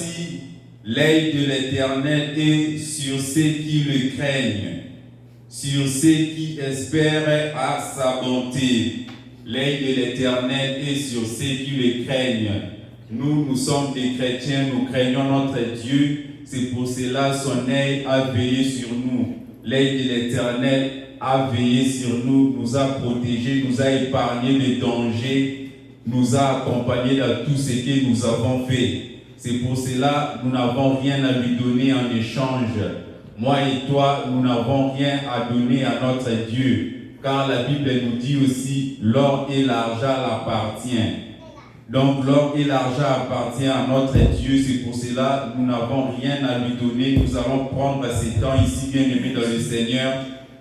Voici, l'œil de l'Éternel est sur ceux qui le craignent, sur ceux qui espèrent à sa bonté. L'œil de l'Éternel est sur ceux qui le craignent. Nous sommes des chrétiens, nous craignons notre Dieu. C'est pour cela son œil a veillé sur nous. L'œil de l'Éternel a veillé sur nous, nous a protégés, nous a épargné les dangers, nous a accompagnés dans tout ce que nous avons fait. C'est pour cela que nous n'avons rien à lui donner en échange. Moi et toi, nous n'avons rien à donner à notre Dieu. Car la Bible nous dit aussi, l'or et l'argent l'appartiennent. Donc l'or et l'argent appartiennent à notre Dieu. C'est pour cela que nous n'avons rien à lui donner. Nous allons prendre ces temps ici, bien-aimés dans le Seigneur.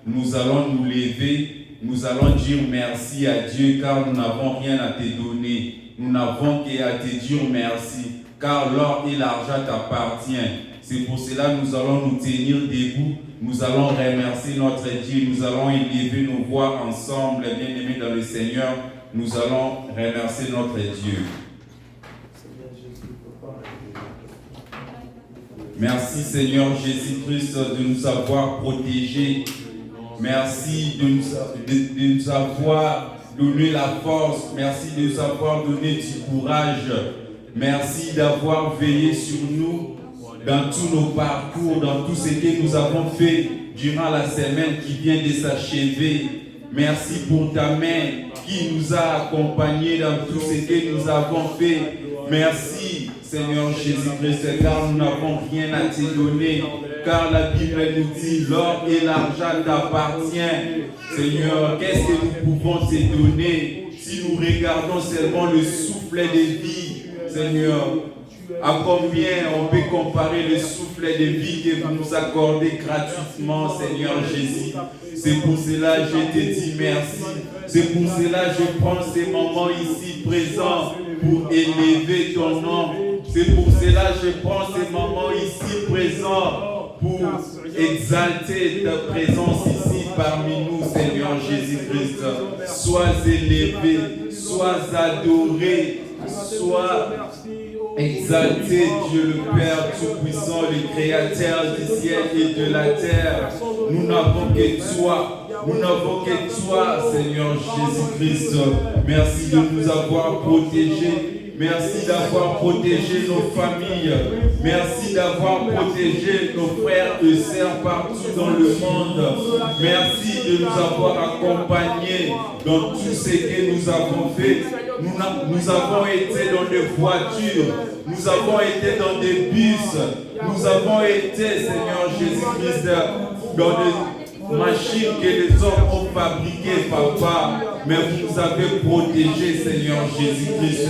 Nous allons nous lever. Nous allons dire merci à Dieu car nous n'avons rien à te donner. Nous n'avons qu'à te dire merci. Car l'or et l'argent t'appartiennent. C'est pour cela que nous allons nous tenir debout. Nous allons remercier notre Dieu. Nous allons élever nos voix ensemble, bien-aimés dans le Seigneur. Nous allons remercier notre Dieu. Merci Seigneur Jésus-Christ de nous avoir protégés. Merci de nous avoir donné la force. Merci de nous avoir donné du courage. Merci d'avoir veillé sur nous dans tous nos parcours, dans tout ce que nous avons fait durant la semaine qui vient de s'achever. Merci pour ta main qui nous a accompagnés dans tout ce que nous avons fait. Merci Seigneur Jésus-Christ, car nous n'avons rien à te donner. Car la Bible nous dit, l'or et l'argent t'appartiennent. Seigneur, qu'est-ce que nous pouvons te donner si nous regardons seulement le souffle de vie, Seigneur? À combien on peut comparer le souffle de vie que vous nous accordez gratuitement, Seigneur Jésus? C'est pour cela que je te dis merci. C'est pour cela que je prends ces moments ici présents pour élever ton nom. C'est pour cela que je prends ces moments ici présents pour exalter ta présence ici parmi nous, Seigneur Jésus-Christ. Sois élevé, sois adoré, sois exalté, Dieu le Père Tout-Puissant, le Créateur du ciel et de la terre. Nous n'avons que toi. Nous n'avons que toi, Seigneur Jésus-Christ. Merci de nous avoir protégés. Merci d'avoir protégé nos familles. Merci d'avoir protégé nos frères et sœurs partout dans le monde. Merci de nous avoir accompagnés dans tout ce que nous avons fait. Nous avons été dans des voitures. Nous avons été dans des bus. Nous avons été, Seigneur Jésus-Christ, dans des machines que les hommes ont fabriquées, Papa. Mais vous nous avez protégés, Seigneur Jésus-Christ.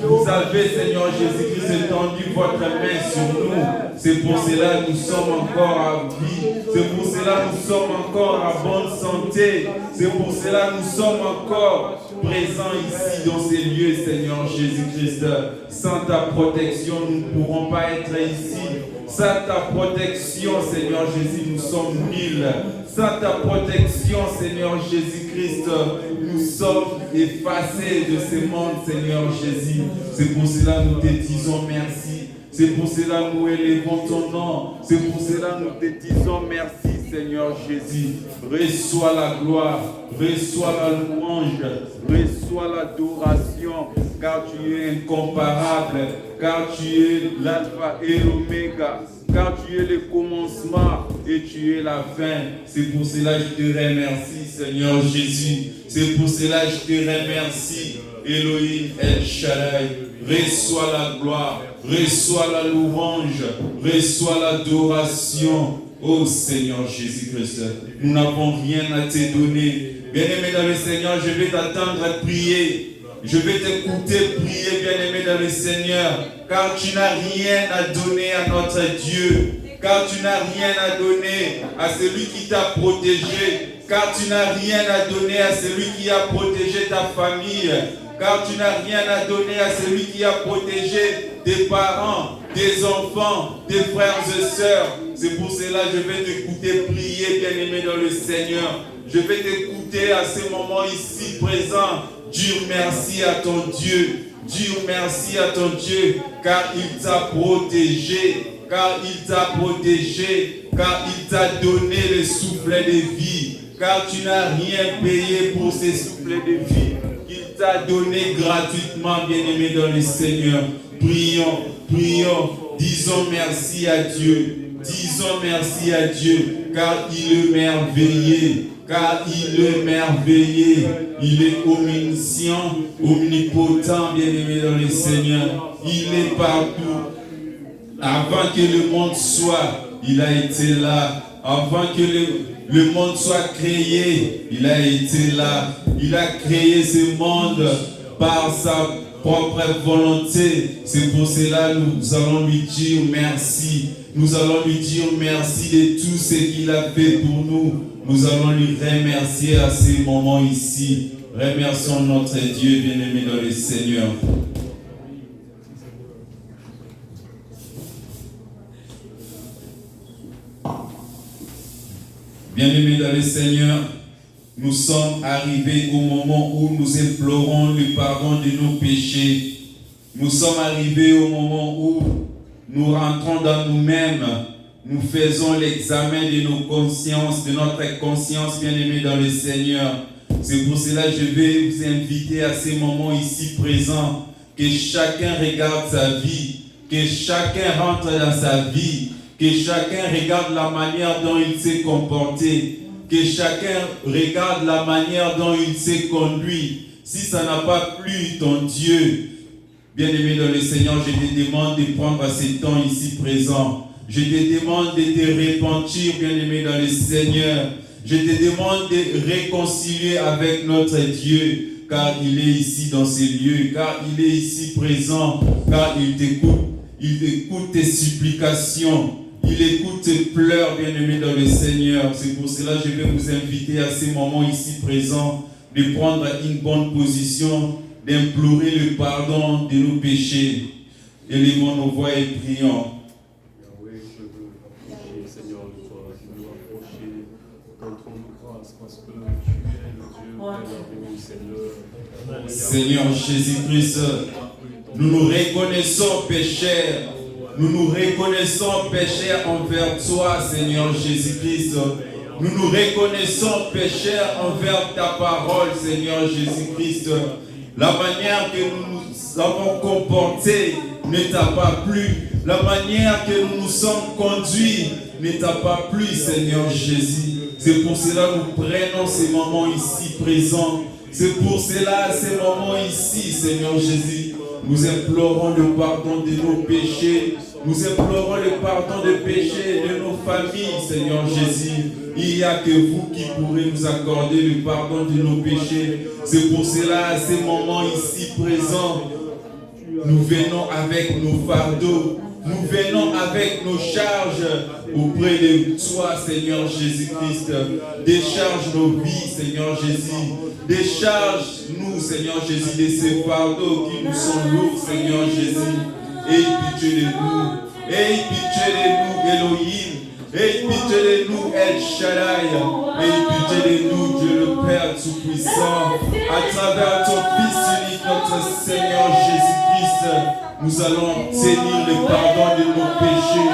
Vous avez, Seigneur Jésus-Christ, étendu votre main sur nous. C'est pour cela que nous sommes encore à vie. C'est pour cela que nous sommes encore à bonne santé. C'est pour cela que nous sommes encore présents ici dans ces lieux, Seigneur Jésus-Christ. Sans ta protection, nous ne pourrons pas être ici. Sans ta protection, Seigneur Jésus, nous sommes nuls. Sans ta protection, Seigneur Jésus-Christ, nous sommes effacés de ce monde, Seigneur Jésus. C'est pour cela que nous te disons merci. C'est pour cela que nous élevons ton nom. C'est pour cela que nous te disons merci, Seigneur Jésus. Reçois la gloire, reçois la louange, reçois l'adoration, car tu es incomparable, car tu es l'alpha et l'oméga, car tu es le commencement et tu es la fin. C'est pour cela que je te remercie, Seigneur Jésus. C'est pour cela que je te remercie, Elohim El Shaddai. Reçois la gloire, reçois la louange, reçois l'adoration. Oh Seigneur Jésus-Christ, nous n'avons rien à te donner. Bien-aimé dans le Seigneur, je vais t'attendre à prier. Je vais t'écouter prier, bien-aimé dans le Seigneur, car tu n'as rien à donner à notre Dieu, car tu n'as rien à donner à celui qui t'a protégé, car tu n'as rien à donner à celui qui a protégé ta famille, car tu n'as rien à donner à celui qui a protégé tes parents, tes enfants, tes frères et sœurs. C'est pour cela que je vais t'écouter prier, bien-aimé dans le Seigneur. Je vais t'écouter à ce moment ici présent. Dire merci à ton Dieu. Dire merci à ton Dieu, car il t'a protégé, car il t'a protégé, car il t'a donné le souffle de vie, car tu n'as rien payé pour ces souffles de vie qu'il t'a donné gratuitement, bien-aimé dans le Seigneur. Prions, prions, disons merci à Dieu, disons merci à Dieu, car il est merveilleux, car il est merveilleux, il est omniscient, omnipotent, bien-aimé dans le Seigneur. Il est partout. Avant que le monde soit, il a été là. Avant que le monde soit créé, il a été là. Il a créé ce monde par sa propre volonté. C'est pour cela que nous allons lui dire merci. Nous allons lui dire merci de tout ce qu'il a fait pour nous. Nous allons lui remercier à ces moments ici. Remercions notre Dieu bien-aimé dans le Seigneur. Bien-aimés dans le Seigneur, nous sommes arrivés au moment où nous implorons le pardon de nos péchés. Nous sommes arrivés au moment où nous rentrons dans nous-mêmes. Nous faisons l'examen de nos consciences, de notre conscience, bien-aimés dans le Seigneur. C'est pour cela que je vais vous inviter à ces moments ici présents, que chacun regarde sa vie, que chacun rentre dans sa vie, que chacun regarde la manière dont il s'est comporté, que chacun regarde la manière dont il s'est conduit. Si ça n'a pas plu ton Dieu, bien-aimé dans le Seigneur, je te demande de prendre ce temps ici présent. Je te demande de te repentir, bien-aimé dans le Seigneur. Je te demande de réconcilier avec notre Dieu, car il est ici dans ces lieux, car il est ici présent, car il écoute tes supplications. Il écoute tes pleurs, bien-aimés dans le Seigneur. C'est pour cela que je vais vous inviter à ces moments ici présents de prendre une bonne position, d'implorer le pardon de nos péchés. Élevons nos voix et prions. Yahweh, je veux, Seigneur, de toi, je veux approcher dans ton grâce parce que tu es le Dieu merveilleux, Seigneur. Seigneur Jésus-Christ, nous nous reconnaissons pécheurs. Nous nous reconnaissons pécheurs envers toi, Seigneur Jésus-Christ. Nous nous reconnaissons pécheurs envers ta parole, Seigneur Jésus-Christ. La manière que nous nous avons comporté ne t'a pas plu. La manière que nous nous sommes conduits ne t'a pas plu, Seigneur Jésus. C'est pour cela que nous prenons ces moments ici présents. C'est pour cela, ces moments ici, Seigneur Jésus, nous implorons le pardon de nos péchés. Nous implorons le pardon des péchés de nos familles, Seigneur Jésus. Il n'y a que vous qui pourrez nous accorder le pardon de nos péchés. C'est pour cela, à ces moments ici présents, nous venons avec nos fardeaux. Nous venons avec nos charges auprès de toi, Seigneur Jésus-Christ. Décharge nos vies, Seigneur Jésus. Décharge-nous, Seigneur Jésus, de ces fardeaux qui nous sont lourds, Seigneur Jésus. Aie pitié de nous. Aie pitié de nous, Elohim. Aie pitié de nous, El Shaddai. Aie pitié de nous, Dieu le Père Tout-Puissant. À travers ton Fils unique, notre Seigneur Jésus-Christ, nous allons obtenir le pardon de nos péchés.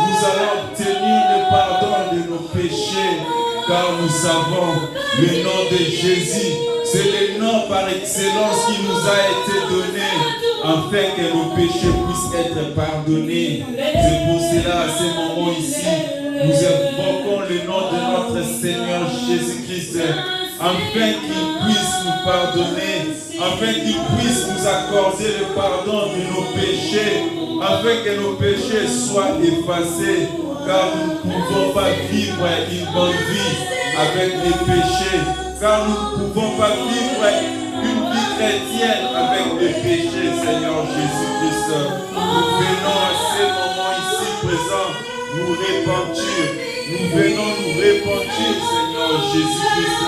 Nous allons obtenir le pardon de nos péchés. Car nous savons le nom de Jésus. C'est le nom par excellence qui nous a été donné afin que nos péchés puissent être pardonnés. C'est pour cela, à ce moment ici, nous invoquons le nom de notre Seigneur Jésus-Christ afin qu'il puisse nous pardonner, afin qu'il puisse nous accorder le pardon de nos péchés, afin que nos péchés soient effacés, car nous ne pouvons pas vivre une bonne vie avec les péchés, car nous ne pouvons pas vivre une vie chrétienne avec les péchés, Seigneur Jésus-Christ. Nous venons à ces moments ici présents nous repentir. Nous venons nous repentir, Seigneur Jésus-Christ.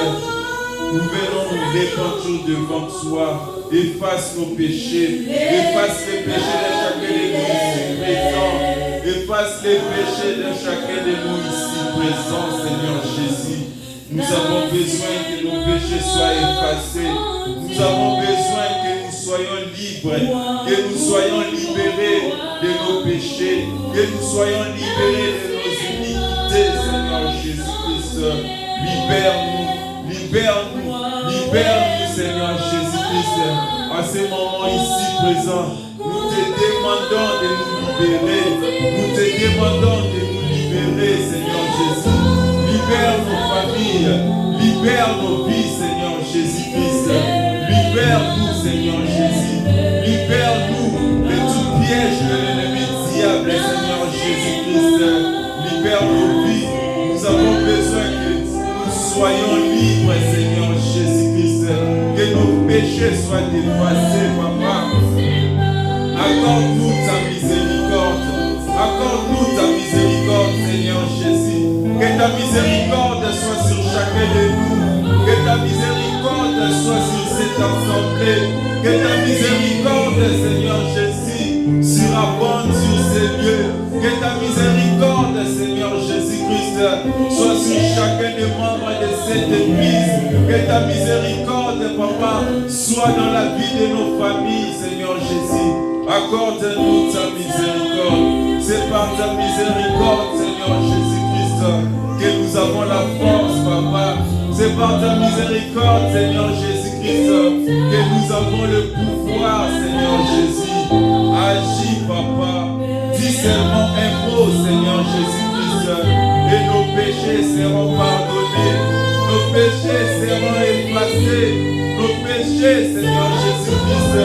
Nous venons nous repentir devant toi. Efface nos péchés. Efface les péchés de chacun de nous ici présents. Efface les péchés de chacun de nous ici présents, Seigneur Jésus. Nous avons besoin que nos péchés soient effacés. Nous avons besoin que nous soyons libres, que nous soyons libérés de nos péchés, que nous soyons libérés de nos iniquités, Seigneur Jésus-Christ. Libère-nous, libère-nous, libère-nous, Seigneur Jésus-Christ. À ce moment ici présent, nous te demandons de nous libérer, nous te demandons de nous libérer, Seigneur Jésus. Libère nos familles, libère nos vies, Seigneur Jésus-Christ. Libère-nous, Seigneur Jésus. Libère-nous de tout piège de l'ennemi diable, Seigneur Jésus-Christ. Libère nos vies. Nous avons besoin que nous soyons libres, Seigneur Jésus-Christ. Que nos péchés soient dépassés, Papa. Accorde-nous ta miséricorde. Accorde-nous ta miséricorde, Seigneur Jésus. Que ta miséricorde soit sur chacun de nous. Que ta miséricorde soit sur cette assemblée. Que ta miséricorde, Seigneur Jésus, surabonde sur ces lieux. Que ta miséricorde, Seigneur Jésus-Christ, soit sur chacun des membres de cette église. Que ta miséricorde, Papa, soit dans la vie de nos familles, Seigneur Jésus. Accorde-nous ta miséricorde. C'est par ta miséricorde, Seigneur Jésus-Christ, que nous avons la force, Papa. C'est par ta miséricorde, Seigneur Jésus-Christ, que nous avons le pouvoir, Seigneur Jésus. Agis, Papa. Dis seulement un mot, Seignor Jésus-Christ, et nos péchés seront pardonnés. Nos péchés seront effacés. Nos péchés, Seigneur Jésus-Christ,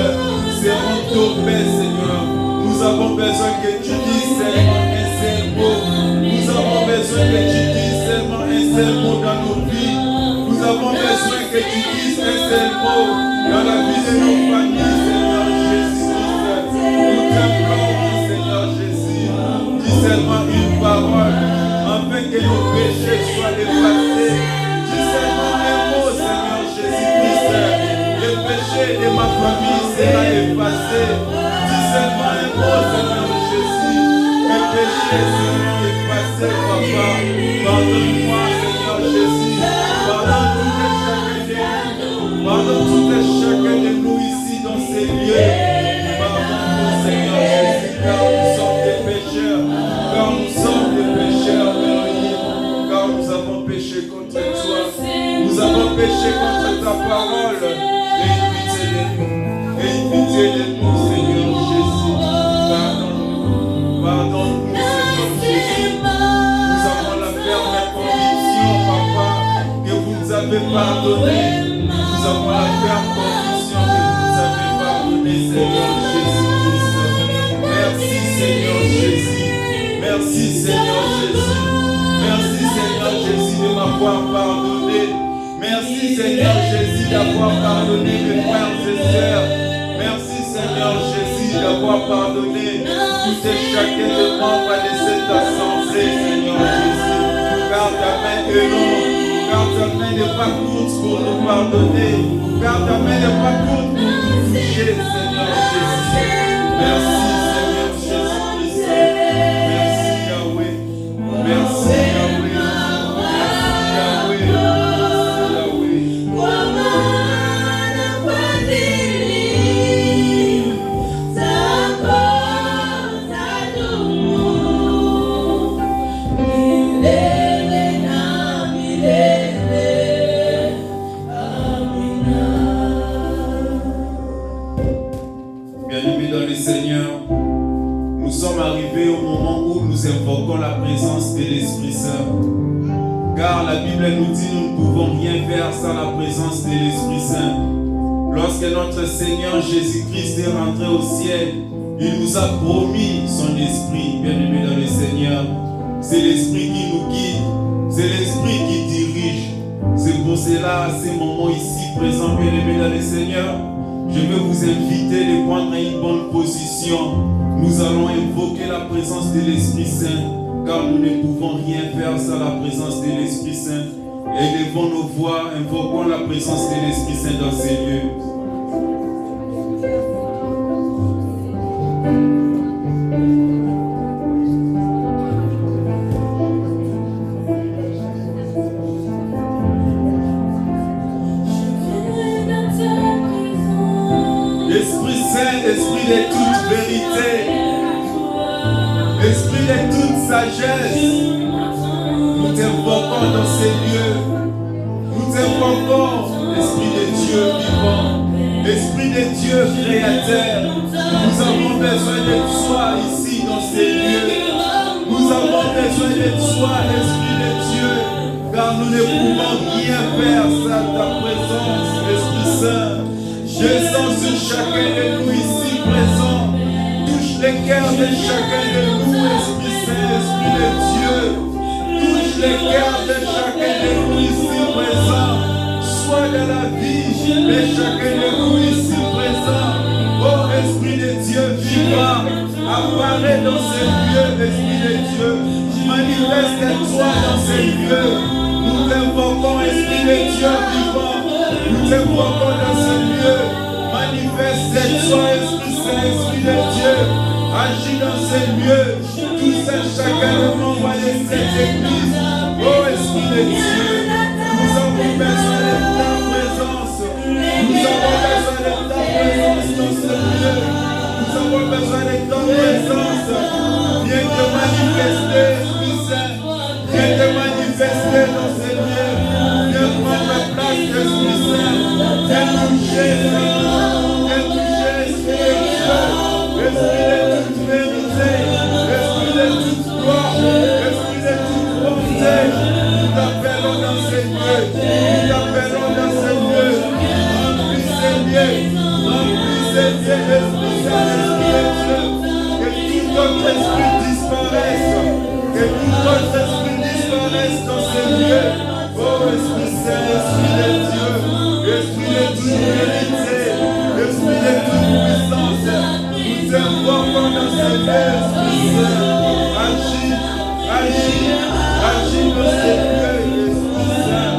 seront tombés, Seigneur. Nous avons besoin que tu dises seulement un seul mot. Nous avons besoin que tu dises seulement un seul mot dans nos vies. Nous avons besoin que tu dises un seul mot dans la vie de nos familles, Seigneur Jésus-Christ. Nous t'implorons, Seigneur Jésus. Dis seulement une parole afin que nos péchés soient effacés. Dis seulement un mot, Seigneur Jésus-Christ. Le péché de ma famille sera effacé. Dis seulement un mot, Seigneur Jésus. Mes péchés seront effacés, Papa. Pardonne-moi, Seigneur Jésus. Pardonne tout et chacun de nous ici dans ces lieux. Pardonne-nous, Seigneur Jésus, car nous sommes des pécheurs. Car nous sommes des pécheurs, Père. Car nous avons péché contre toi. Nous avons péché contre ta parole. Et pitié de nous. Et pitié de nous, Seigneur Jésus. Pardonne-nous. Pardonne-nous, Seigneur Jésus. Nous avons la ferme conviction, Papa, que vous nous avez pardonné. Nous avons la ferme conviction que vous nous avez pardonné, Seigneur Jésus-Christ. Merci, Seigneur Jésus. Merci, Seigneur Jésus. Merci, Seigneur Jésus, de m'avoir pardonné. Merci, Seigneur Jésus, d'avoir pardonné mes frères et sœurs. Merci, Seigneur Jésus, d'avoir pardonné tout et chacun des membres de cette assemblée, Seigneur Jésus. Car ta main est longue. Car ta main n'est pas courte pour nous pardonner. Car ta main n'est pas courte pour nous toucher, Seigneur Jésus. Merci, Seigneur Jésus-Christ. Merci, Yahweh. Merci, Yahweh. Merci, Yahweh. Seigneur, nous sommes arrivés au moment où nous invoquons la présence de l'Esprit Saint. Car la Bible nous dit nous ne pouvons rien faire sans la présence de l'Esprit Saint. Lorsque notre Seigneur Jésus-Christ est rentré au ciel, il nous a promis son Esprit, bien-aimé dans le Seigneur. C'est l'Esprit qui nous guide, c'est l'Esprit qui dirige. C'est pour cela, à ces moments ici présents, bien-aimé dans le Seigneur, je veux vous inviter de prendre une bonne position. Nous allons invoquer la présence de l'Esprit Saint, car nous ne pouvons rien faire sans la présence de l'Esprit Saint. Élevons nos voix, invoquons la présence de l'Esprit Saint dans ces lieux. Esprit de toute sagesse, nous t'invoquons dans ces lieux. Nous t'invoquons, Esprit de Dieu vivant, Esprit de Dieu créateur. Nous avons besoin de toi ici dans ces lieux. Nous avons besoin de toi, Esprit de Dieu, car nous ne pouvons rien faire sans ta présence, Esprit Saint. Descends sur chacun de nous ici présents. Touche les cœurs de chacun de nous, Esprit Saint, Esprit de Dieu. Touche les cœurs de chacun de nous ici présents. Sois de la vie de chacun de nous ici présents. Oh Esprit de Dieu vivant, apparaît dans ces lieux, Esprit de Dieu. Manifeste-toi dans ces lieux. Nous t'invoquons, Esprit de Dieu vivant. Nous t'invoquons dans ces lieux. Manifeste-toi, Esprit Saint, Esprit de Dieu. Agis dans ces lieux. Tous et chacun de nous envoie de cette église. Oh Esprit de Dieu, nous avons besoin de ta présence. Nous avons besoin de ta présence dans ce lieu. Nous avons besoin de ta présence. Viens te manifester, Esprit Saint. Viens te manifester dans ce lieu. Viens prendre place, Esprit Saint. Viens toucher, viens toucher, Esprit de Dieu. Esprit de toute vérité. Esprit de toute gloire. Esprit de toute bonté. Nous t'appelons dans ces lieux. Nous t'appelons dans ces lieux. Remplis ces lieux. Remplis ces lieux, Esprit Saint, Esprit de Dieu. Que tout autre esprit disparaisse. Que tout autre esprit disparaisse dans ces lieux. Oh Esprit Saint, Esprit de Dieu. Esprit de toute vérité. Esprit de toute puissance. Nous t'invoquons dans ces lieux, Esprit Saint. Agis, agis, agis dans ces lieux, Esprit Saint.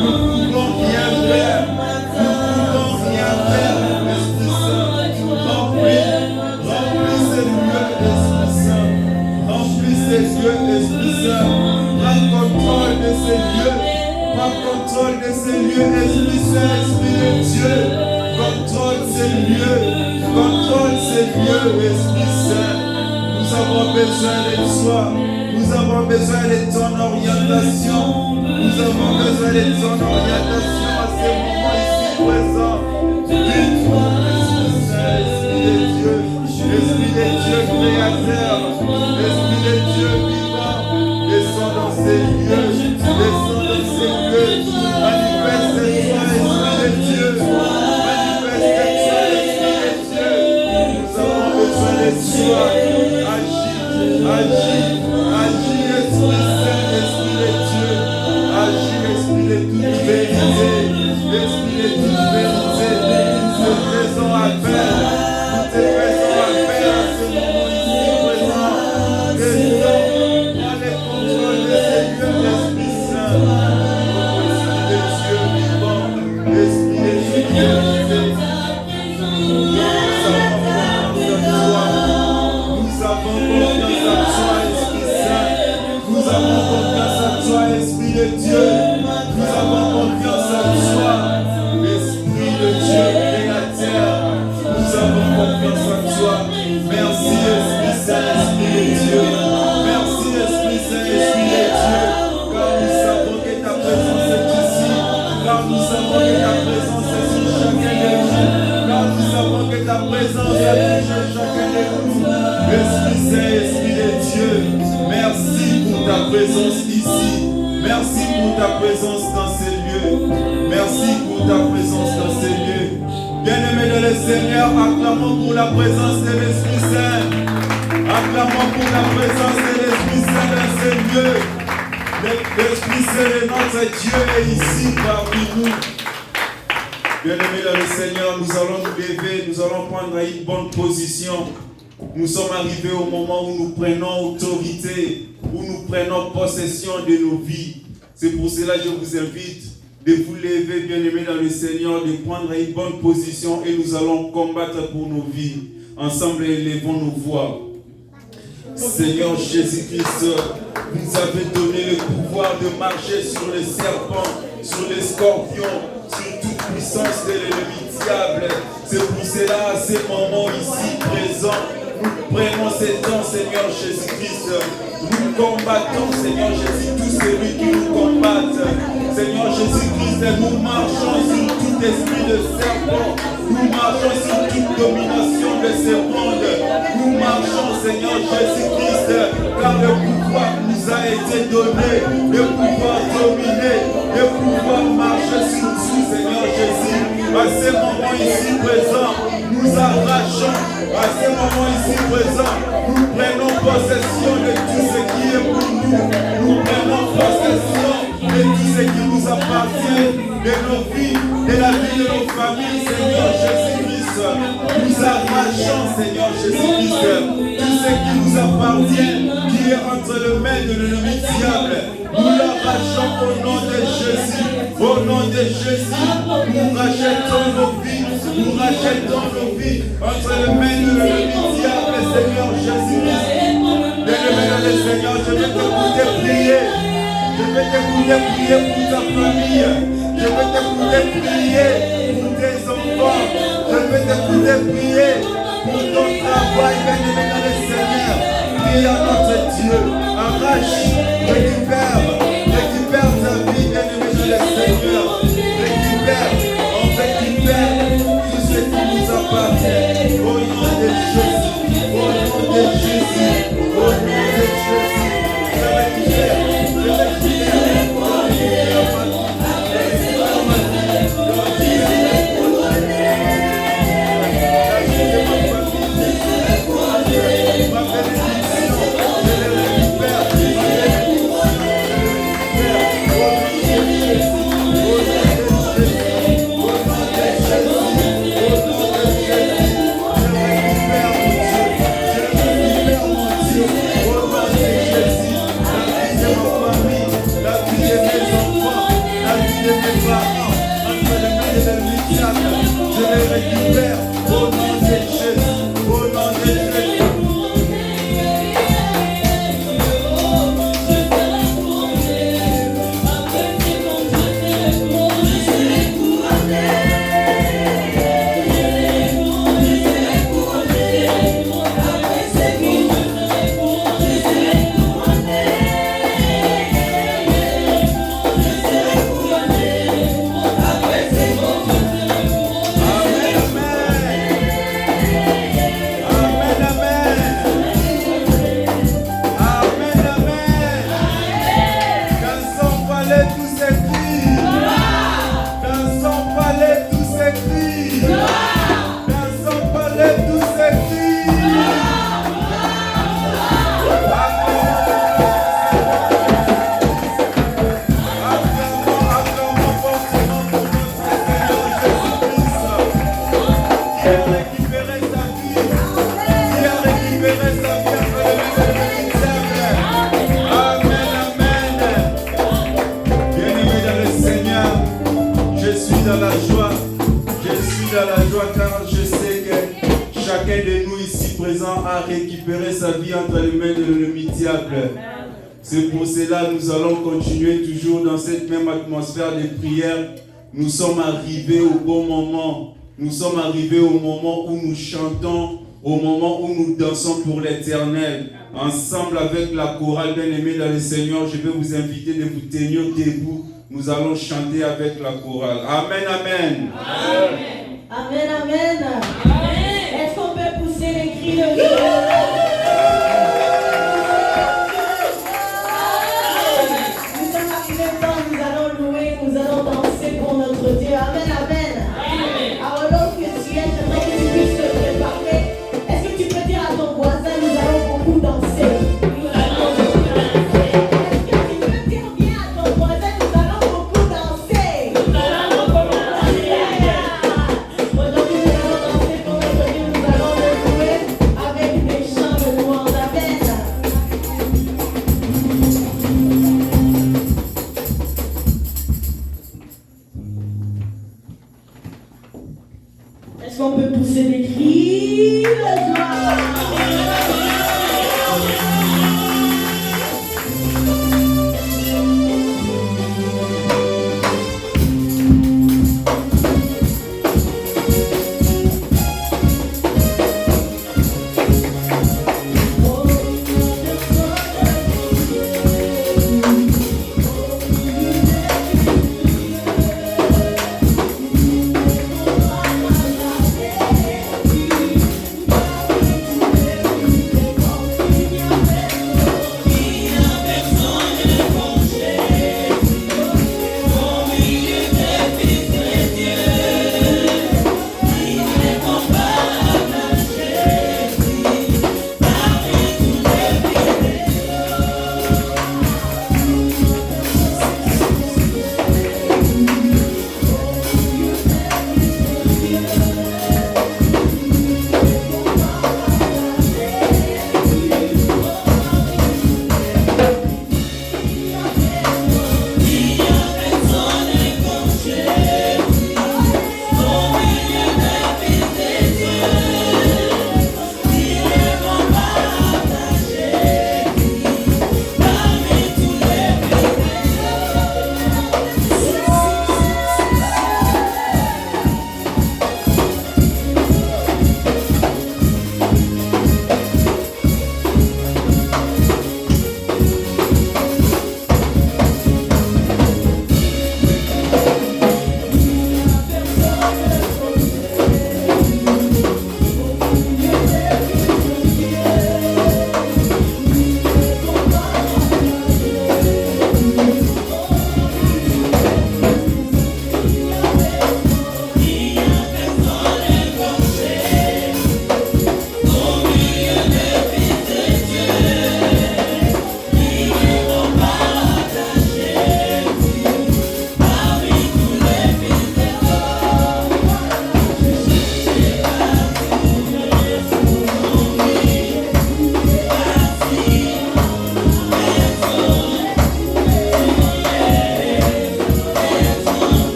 Nous ne pouvons rien faire. Nous ne pouvons rien faire, Esprit Saint. Remplis ces lieux, Esprit Saint. Remplis ces lieux, Esprit Saint. Prends contrôle de ces lieux. Prends contrôle de ces lieux, Esprit Saint, Esprit de Dieu. Contrôle ces lieux. Contrôle ces lieux, Esprit Saint. Nous avons besoin de toi. Nous avons besoin de ton orientation. Nous avons besoin de ton orientation à ce moment ici présent. Dites-moi, Esprit Saint, Esprit de Dieu. Esprit de Dieu créateur. Esprit de Dieu vivant. Descends dans ces lieux. Descends dans ces lieux. Manifeste-toi, Esprit de Dieu. Manifeste-toi, Esprit de Dieu. Nous avons besoin de toi. Agis, agis, agis, Esprit Saint, Esprit de Dieu. Agis, Esprit de toute vérité. Esprit de toute vérité. Nous te faisons appel. Nous te faisons appel à ce moment ici présent. Descends, prends le contrôle de ces lieux, Esprit Saint. Esprit de Dieu vivant. Esprit de toute vérité. Nous avons confiance à toi, Esprit Saint. Nous avons confiance à toi, Esprit de Dieu. Nous avons confiance à toi, Esprit de Dieu créateur. Nous avons confiance à toi. Merci, Esprit Saint, Esprit de Dieu. Merci, Esprit Saint, Esprit de Dieu. Car nous savons que ta présence est ici. Car nous savons que ta présence est sur chacun de nous. Car nous savons que ta présence est sur chacun de nous. Esprit Saint, Esprit de Dieu, merci pour ta présence ici. Merci pour ta présence dans ces lieux. Merci pour ta présence dans ces lieux. Bien-aimés de le Seigneur, acclamons pour la présence de l'Esprit Saint. Acclamons pour la présence de l'Esprit Saint dans ces lieux. L'Esprit Saint de notre Dieu est ici parmi nous. Bien-aimés dans le Seigneur, nous allons nous lever, nous allons prendre une bonne position. Nous sommes arrivés au moment où nous prenons autorité, où nous prenons possession de nos vies. C'est pour cela que je vous invite de vous lever, bien-aimés dans le Seigneur, de prendre une bonne position et nous allons combattre pour nos vies. Ensemble, élevons nos voix. Seigneur Jésus-Christ, vous avez donné le pouvoir de marcher sur les serpents, sur les scorpions, sur toute puissance de l'ennemi diable. C'est pour cela, à ce moment ici présent, Nous prenons ces temps, Seigneur Jésus-Christ. Nous combattons, Seigneur Jésus, tous celui qui nous combattent. Seigneur Jésus-Christ, nous marchons sur tout esprit de serpent. Nous marchons sur toute domination de ce monde. Nous marchons, Seigneur Jésus-Christ, car le pouvoir nous a été donné, le pouvoir dominer, le pouvoir marcher sur tout, Seigneur Jésus. À ce moment ici présent, nous arrachons, à ce moment ici présent, nous prenons possession de tout ce qui est pour nous. Nous prenons possession de tout ce qui nous appartient, de nos vies, de la vie de nos familles, Seigneur Jésus-Christ. Nous arrachons, Seigneur Jésus-Christ, tout ce qui nous appartient, qui est entre les mains de l'ennemi diable. Nous l'arrachons au nom de Jésus. Au nom de Jésus, nous rachetons nos vies. Nous rachetons nos vies entre les mains de l'ennemi diable, Seigneur Jésus-Christ. Bien-aimé le Seigneur, je vais t'écouter prier. Je vais t'écouter prier pour ta famille. Je vais t'écouter prier pour tes enfants. Je vais t'écouter prier pour ton travail, bien-aimé le Seigneur. Prie à notre Dieu. Arrache, récupère ta vie, bien-aimé le Seigneur. Récupère tout ce qui nous appartient. Au nom de Jésus. Au nom de Jésus. Au nom de Jésus. Je récupère. C'est pour cela que nous allons continuer toujours dans cette même atmosphère de prière. Nous sommes arrivés au bon moment. Nous sommes arrivés au moment où nous chantons, au moment où nous dansons pour l'Éternel. Ensemble avec la chorale bien-aimée dans le Seigneur, je vais vous inviter de vous tenir debout. Nous allons chanter avec la chorale. Amen, amen. Amen, amen. Amen. Amen. Est-ce qu'on peut pousser les cris de joie? Amen, amen. Alors donc que tu es, j'aimerais que tu puisses te préparer. Est-ce que tu peux dire à ton voisin, nous allons beaucoup danser? Est-ce que tu peux dire bien à ton voisin, nous allons beaucoup danser? Aujourd'hui, nous allons danser pour notre Dieu, nous allons le jouer avec des chants.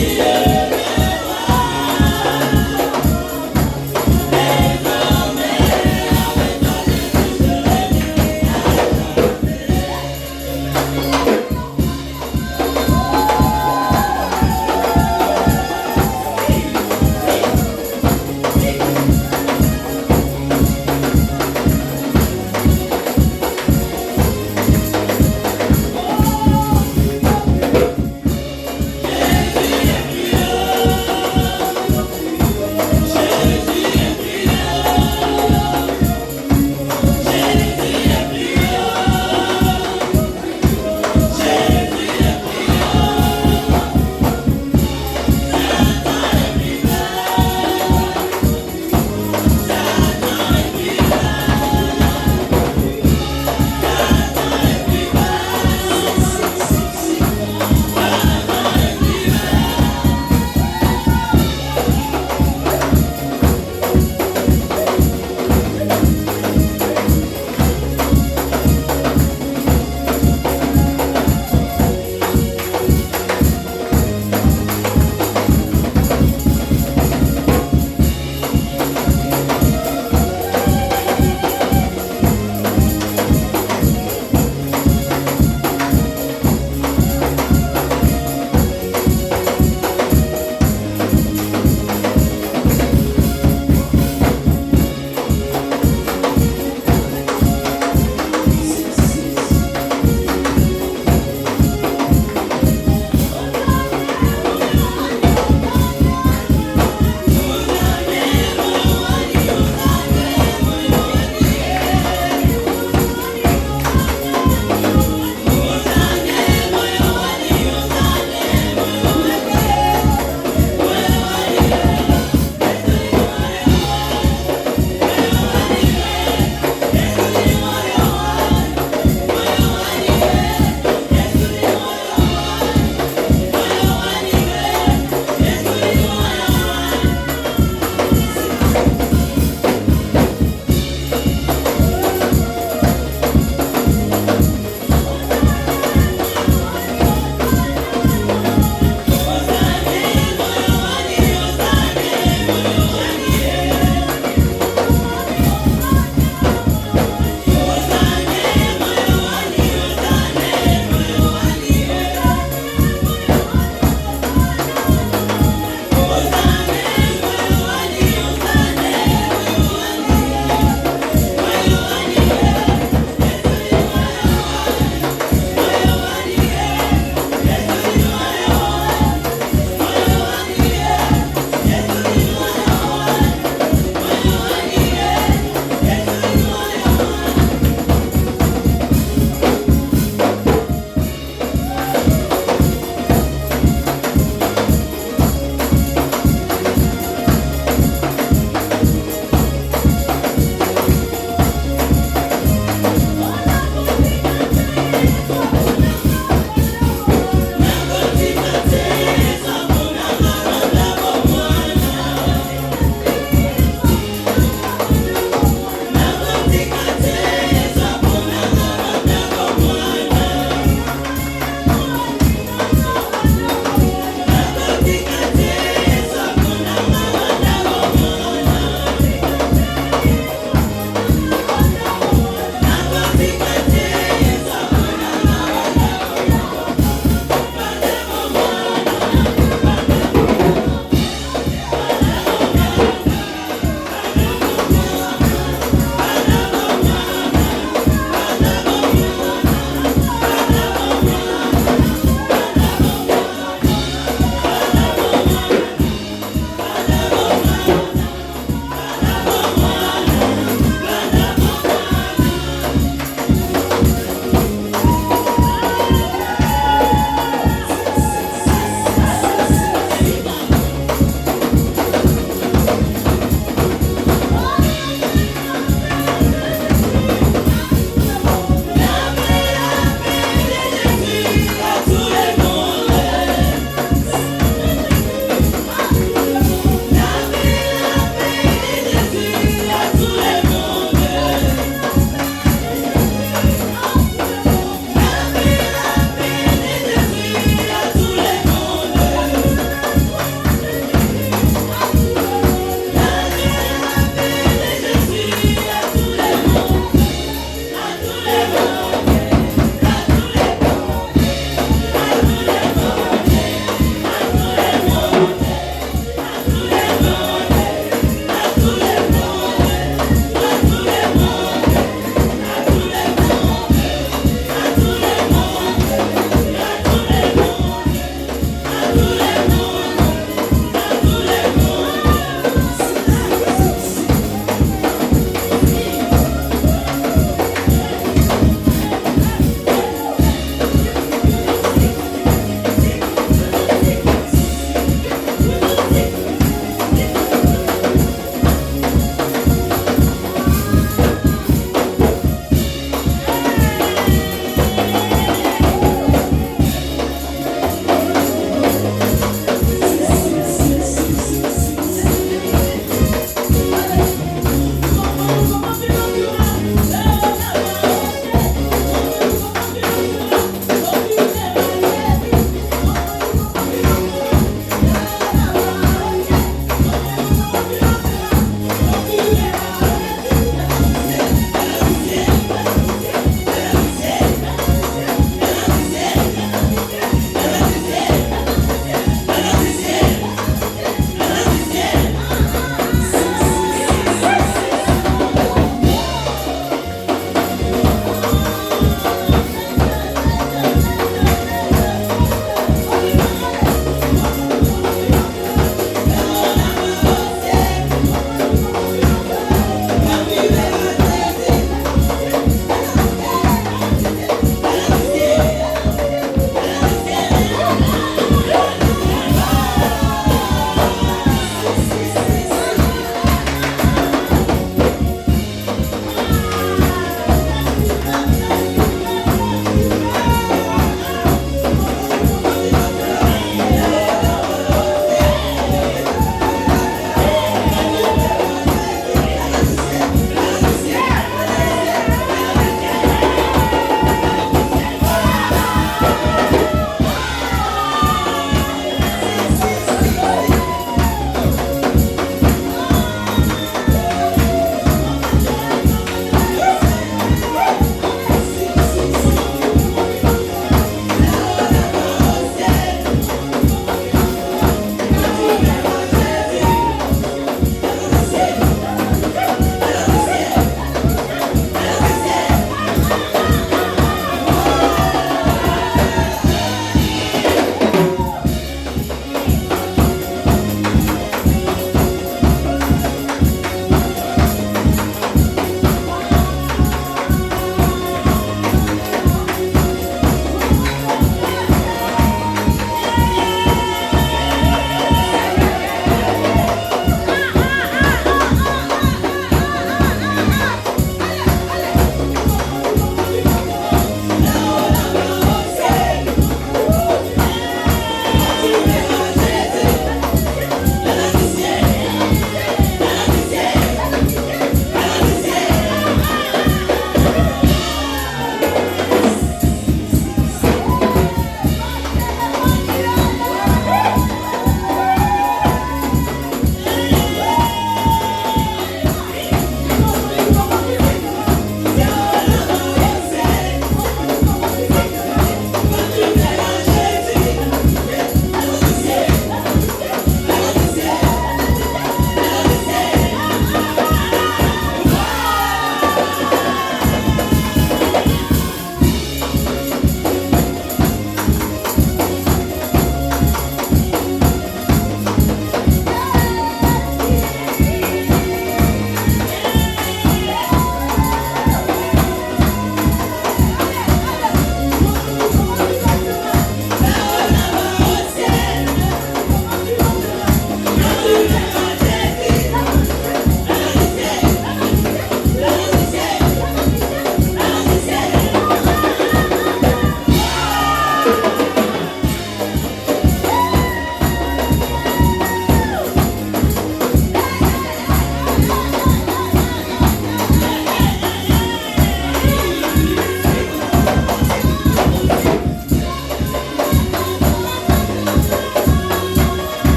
Jésus est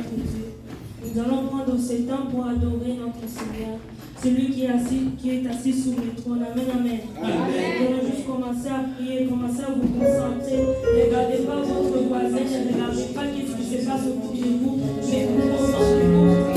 notre Dieu. Nous allons prendre ce temps pour adorer notre Seigneur, celui qui est assis sur le trône. Amen, amen. Nous allons juste commencer à prier, commencer à vous concentrer. Ne regardez pas votre voisin, ne regardez pas ce qui se passe autour de vous, mais vous concentrez-vous.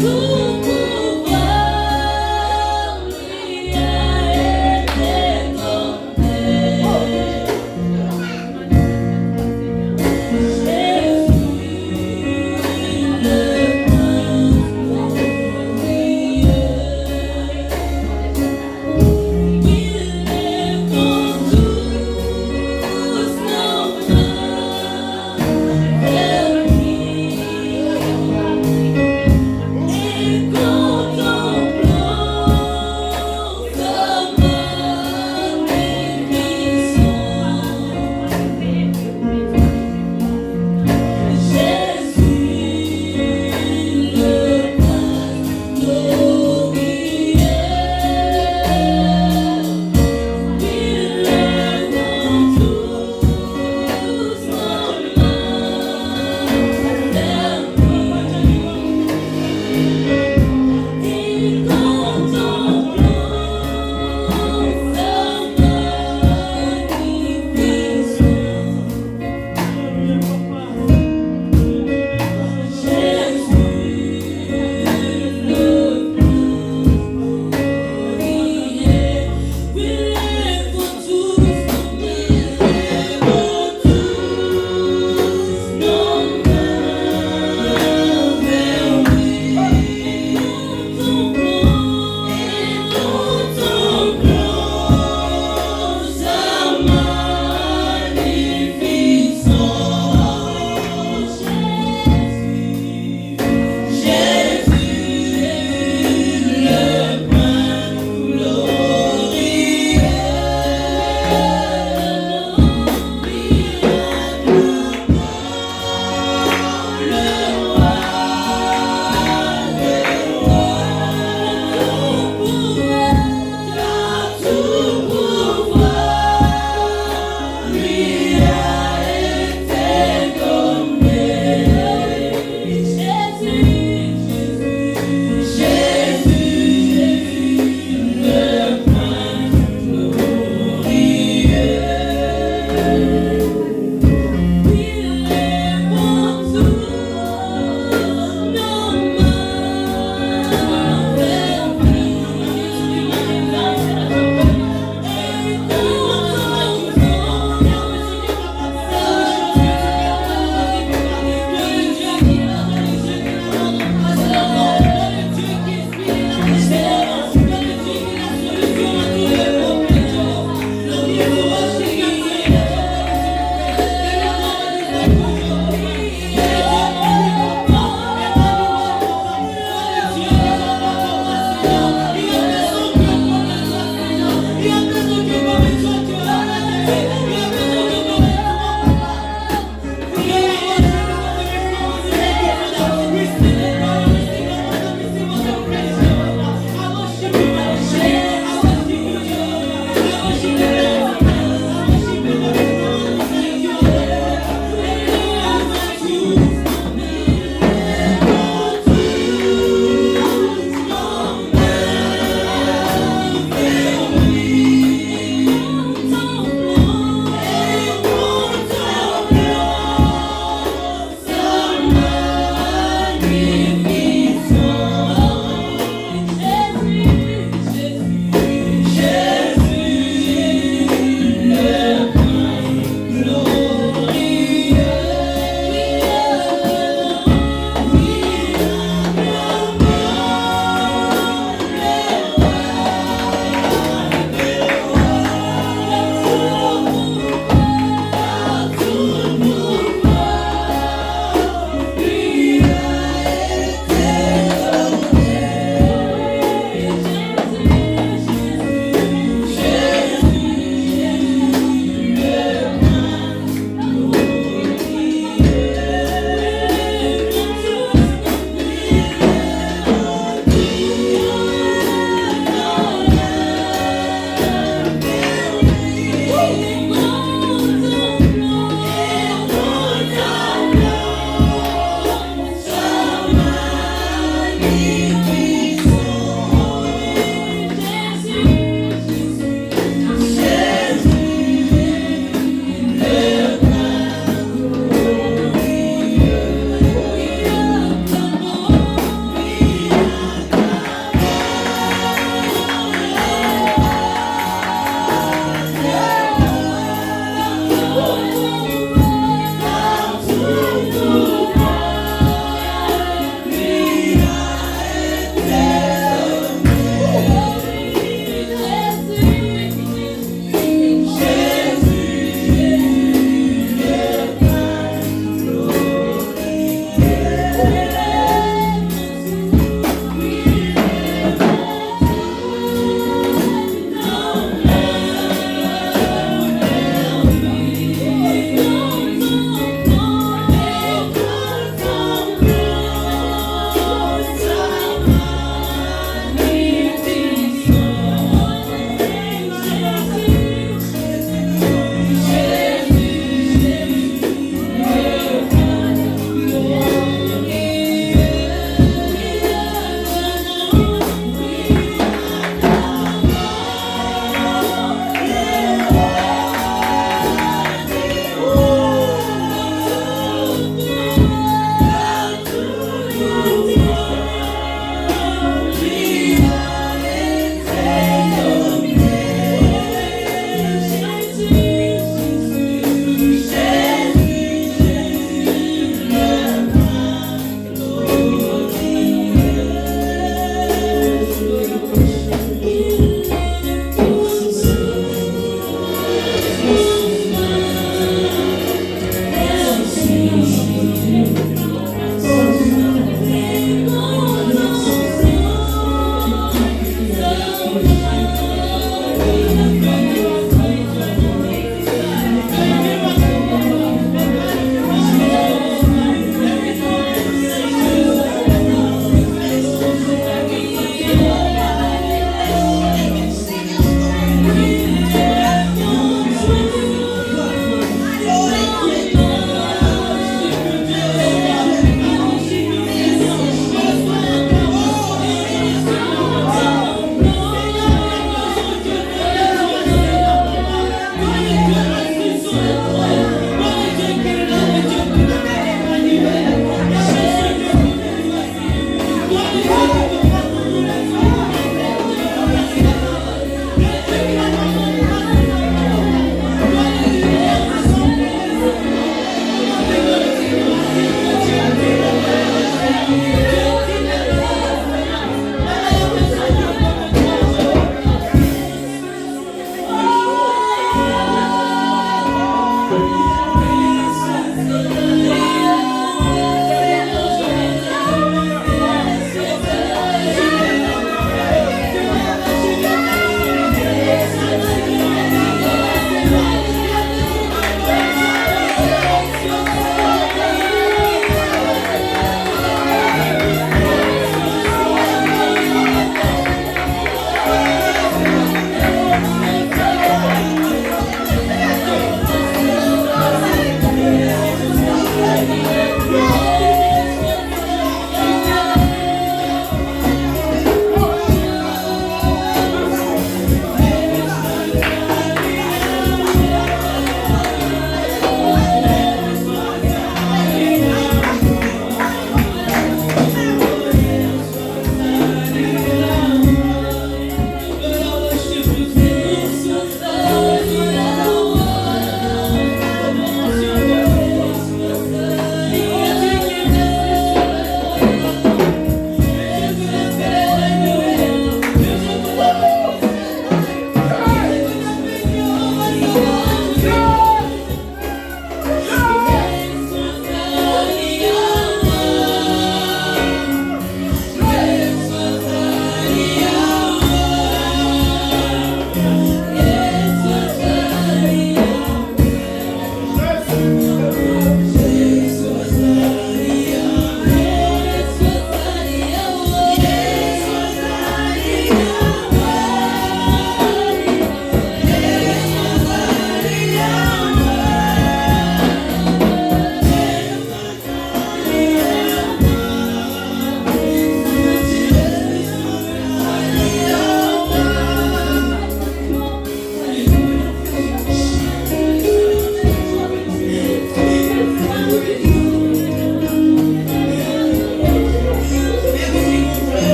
Tout pouvoir Jésus.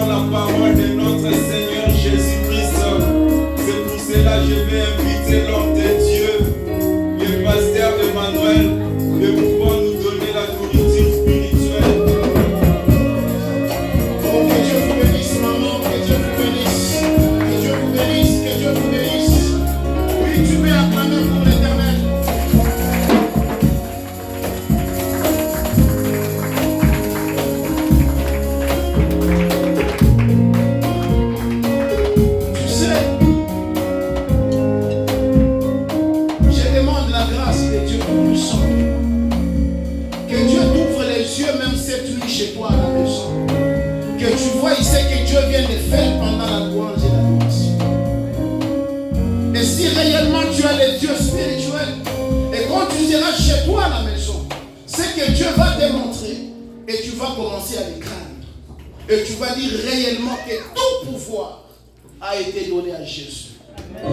selon la parole de notre Seigneur Jésus-Christ. C'est pour cela que je vais inviter l'homme de Dieu, le pasteur Emmanuel, de pouvoir nous donner la nourriture spirituelle. Oh, que Dieu vous bénisse, maman, que Dieu vous bénisse. Que Dieu vous bénisse, que Dieu vous bénisse. Oui, tu peux acclamer pour l'Éternel. Tu sais, je demande la grâce de Dieu Tout-Puissant. Que Dieu t'ouvre les yeux même cette nuit chez toi à la maison. Que tu vois ici que Dieu vient de faire pendant la louange et l'adoration. Et si réellement tu as les yeux spirituels, et quand tu seras chez toi à la maison, c'est que Dieu va te montrer et tu vas commencer à les craindre. Et tu vas dire réellement que tout pouvoir a été donné à Jésus.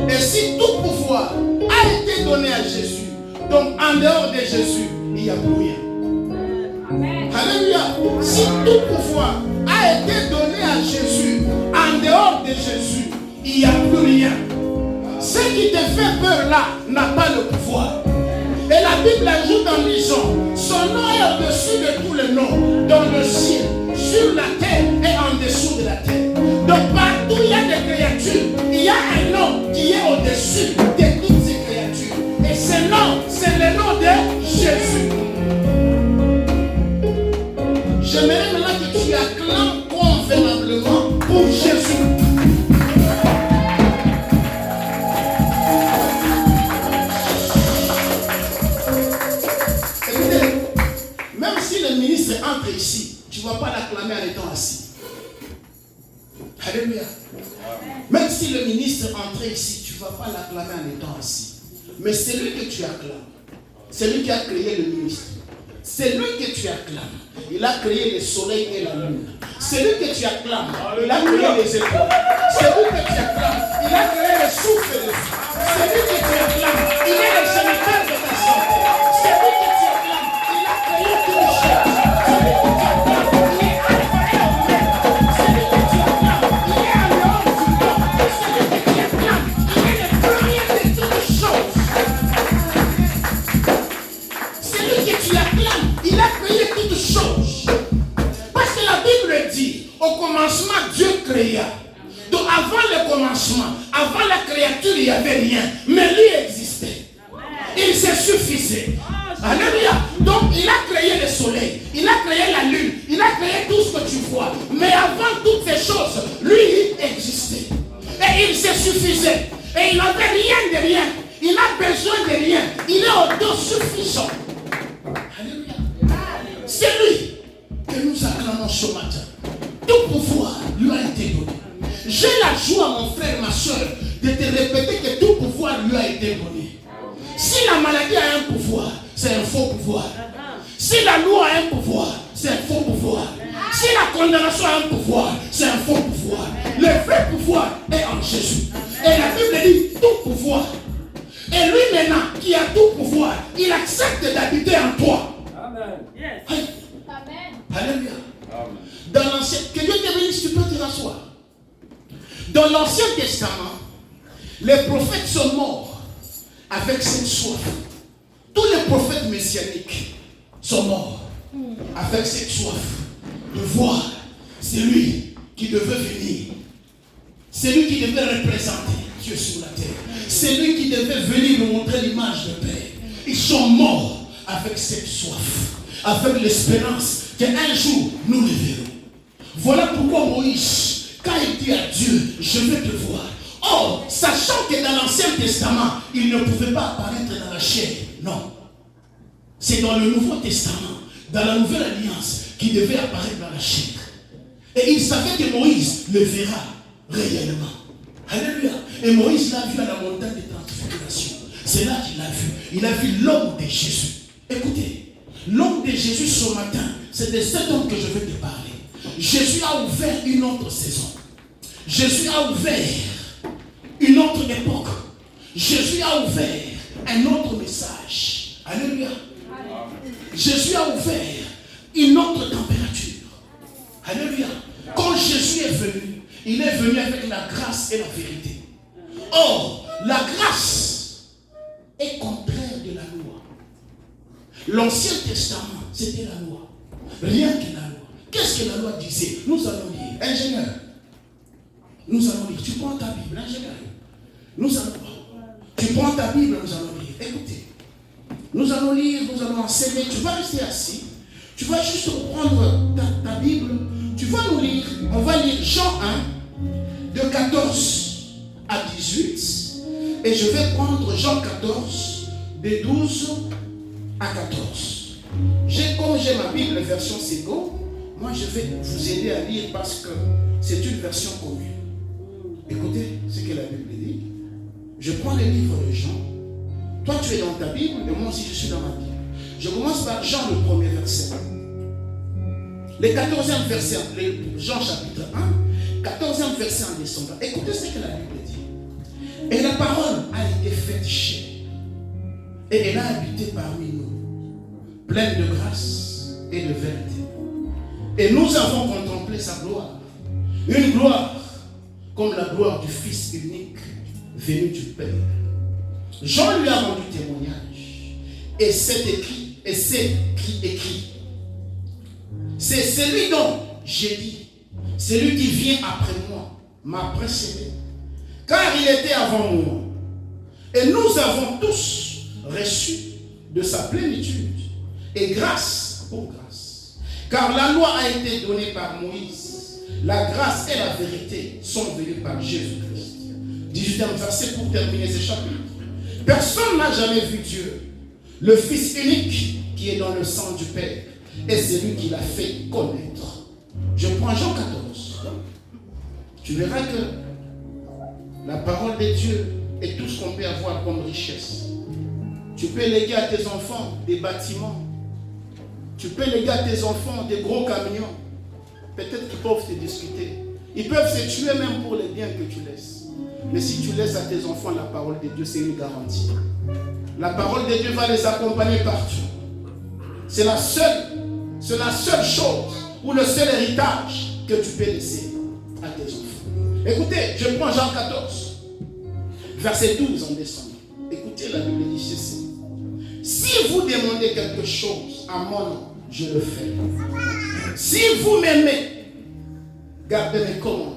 Et si tout pouvoir a été donné à Jésus, donc en dehors de Jésus, il n'y a plus rien. Alléluia. Si tout pouvoir a été donné à Jésus, en dehors de Jésus, il n'y a plus rien. Ce qui te fait peur là n'a pas le pouvoir. Et la Bible ajoute en disant, son nom est au-dessus de tous les noms, dans le ciel, sur la terre et en dessous de la terre. Donc partout il y a des créatures, il y a un nom qui est au-dessus de toutes ces créatures. Et ce nom, c'est le nom de Jésus. J'aimerais maintenant que tu acclames convenablement pour Jésus. Écoutez, même si le ministre entre ici, tu ne vas pas l'acclamer en étant assis. Alléluia. Même si le ministre entre ici, tu ne vas pas l'acclamer en étant assis. Mais c'est lui que tu acclames. C'est lui qui a créé le ministre. C'est lui que tu acclames. Il a créé le soleil et la lune. C'est lui que tu acclames. Il a créé les étoiles. C'est lui que tu acclames. Il a créé le souffle et le feu. C'est lui que tu acclames. Il est le géniteur de ta santé. C'est lui que tu acclames. Il a créé tout le ciel. C'est lui que tu acclames. Il est alpha et oméga. C'est lui que tu acclames. Il est en dehors du temps. C'est lui que tu acclames. Il est le premier de toutes choses. C'est lui que tu acclames. Il a créé toutes choses. Parce que la Bible dit, au commencement, Dieu créa. Donc avant le commencement, avant la créature, il n'y avait rien. Mais lui existait. Il se suffisait. Alléluia. Donc il a créé le soleil, il a créé la lune, il a créé tout ce que tu vois. Mais avant toutes ces choses, lui il existait. Et il se suffisait. Et il n'avait rien de rien. Il n'a besoin de rien. Il est autosuffisant. Alléluia. C'est lui que nous acclamons ce matin. Tout pouvoir lui a été donné. J'ai la joie, mon frère, ma soeur, de te répéter que tout pouvoir lui a été donné. Si la maladie a un pouvoir, c'est un faux pouvoir. Si la loi a un pouvoir, c'est un faux pouvoir. Si la condamnation a un pouvoir, c'est un faux pouvoir. Le vrai pouvoir est en Jésus. Et la Bible dit tout pouvoir. Et lui maintenant, qui a tout pouvoir, il accepte d'habiter en toi. Amen. Yes. Amen. Alléluia. Dans l'Ancien, que Dieu te bénisse, tu peux te rasseoir. Dans l'Ancien Testament, les prophètes sont morts avec cette soif. Tous les prophètes messianiques sont morts avec cette soif de voir celui qui devait venir, celui qui devait représenter Dieu sur la terre, celui qui devait venir nous montrer l'image de Père. Ils sont morts avec cette soif, avec l'espérance qu'un jour nous le verrons. Voilà pourquoi Moïse, quand il dit à Dieu, je vais te voir. Or, sachant que dans l'Ancien Testament, il ne pouvait pas apparaître dans la chair. Non. C'est dans le Nouveau Testament, dans la Nouvelle Alliance, qu'il devait apparaître dans la chair. Et il savait que Moïse le verra réellement. Alléluia. Et Moïse l'a vu à la montagne de transfiguration. C'est là qu'il l'a vu. Il a vu l'homme de Jésus. Écoutez, l'homme de Jésus ce matin, c'est de cet homme que je vais te parler. Jésus a ouvert une autre saison. Jésus a ouvert une autre époque. Jésus a ouvert un autre message. Alléluia. Jésus a ouvert une autre température. Alléluia. Quand Jésus est venu, il est venu avec la grâce et la vérité. Or, la grâce est contraire de la loi. L'Ancien Testament, c'était la loi. Rien que la loi. Qu'est-ce que la loi disait? Nous allons lire. Ingénieur, nous allons lire. Tu prends ta Bible, ingénieur. Nous allons lire. Tu prends ta Bible, nous allons lire. Écoutez. Nous allons lire, nous allons enseigner. Tu vas rester assis. Tu vas juste prendre ta Bible. Tu vas nous lire. On va lire Jean 1, de 14 à 18. Et je vais prendre Jean 14, de 12 à 14. Comme j'ai ma Bible version Sego, moi je vais vous aider à lire parce que c'est une version commune. Écoutez ce que la Bible dit. Je prends le livre de Jean. Toi tu es dans ta Bible et moi aussi je suis dans ma Bible. Je commence par Jean le premier verset. Le 14e verset, Jean chapitre 1, 14e verset en descendant. Écoutez ce que la Bible dit. Et la parole a été faite chair. Et elle a habité parmi nous, pleine de grâce et de vérité. Et nous avons contemplé sa gloire. Une gloire comme la gloire du Fils unique venu du Père. Jean lui a rendu témoignage. Et c'est écrit, c'est celui dont j'ai dit, celui qui vient après moi m'a précédé, car il était avant moi. Et nous avons tous reçu de sa plénitude et grâce pour grâce. Car la loi a été donnée par Moïse, la grâce et la vérité sont venues par Jésus-Christ. 18e verset pour terminer ce chapitre. Personne n'a jamais vu Dieu, le Fils unique qui est dans le sang du Père, et c'est lui qui l'a fait connaître. Je prends Jean 14. Tu verras que la parole de Dieu est tout ce qu'on peut avoir comme richesse. Tu peux léguer à tes enfants des bâtiments. Tu peux léguer à tes enfants des gros camions. Peut-être qu'ils peuvent te discuter. Ils peuvent se tuer même pour les biens que tu laisses. Mais si tu laisses à tes enfants la parole de Dieu, c'est une garantie. La parole de Dieu va les accompagner partout. C'est la seule chose ou le seul héritage que tu peux laisser à tes enfants. Écoutez, je prends Jean 14, verset 12 en descendant. Écoutez, la Bible dit ceci. Si vous demandez quelque chose à mon nom, je le fais. Si vous m'aimez, gardez mes commandements.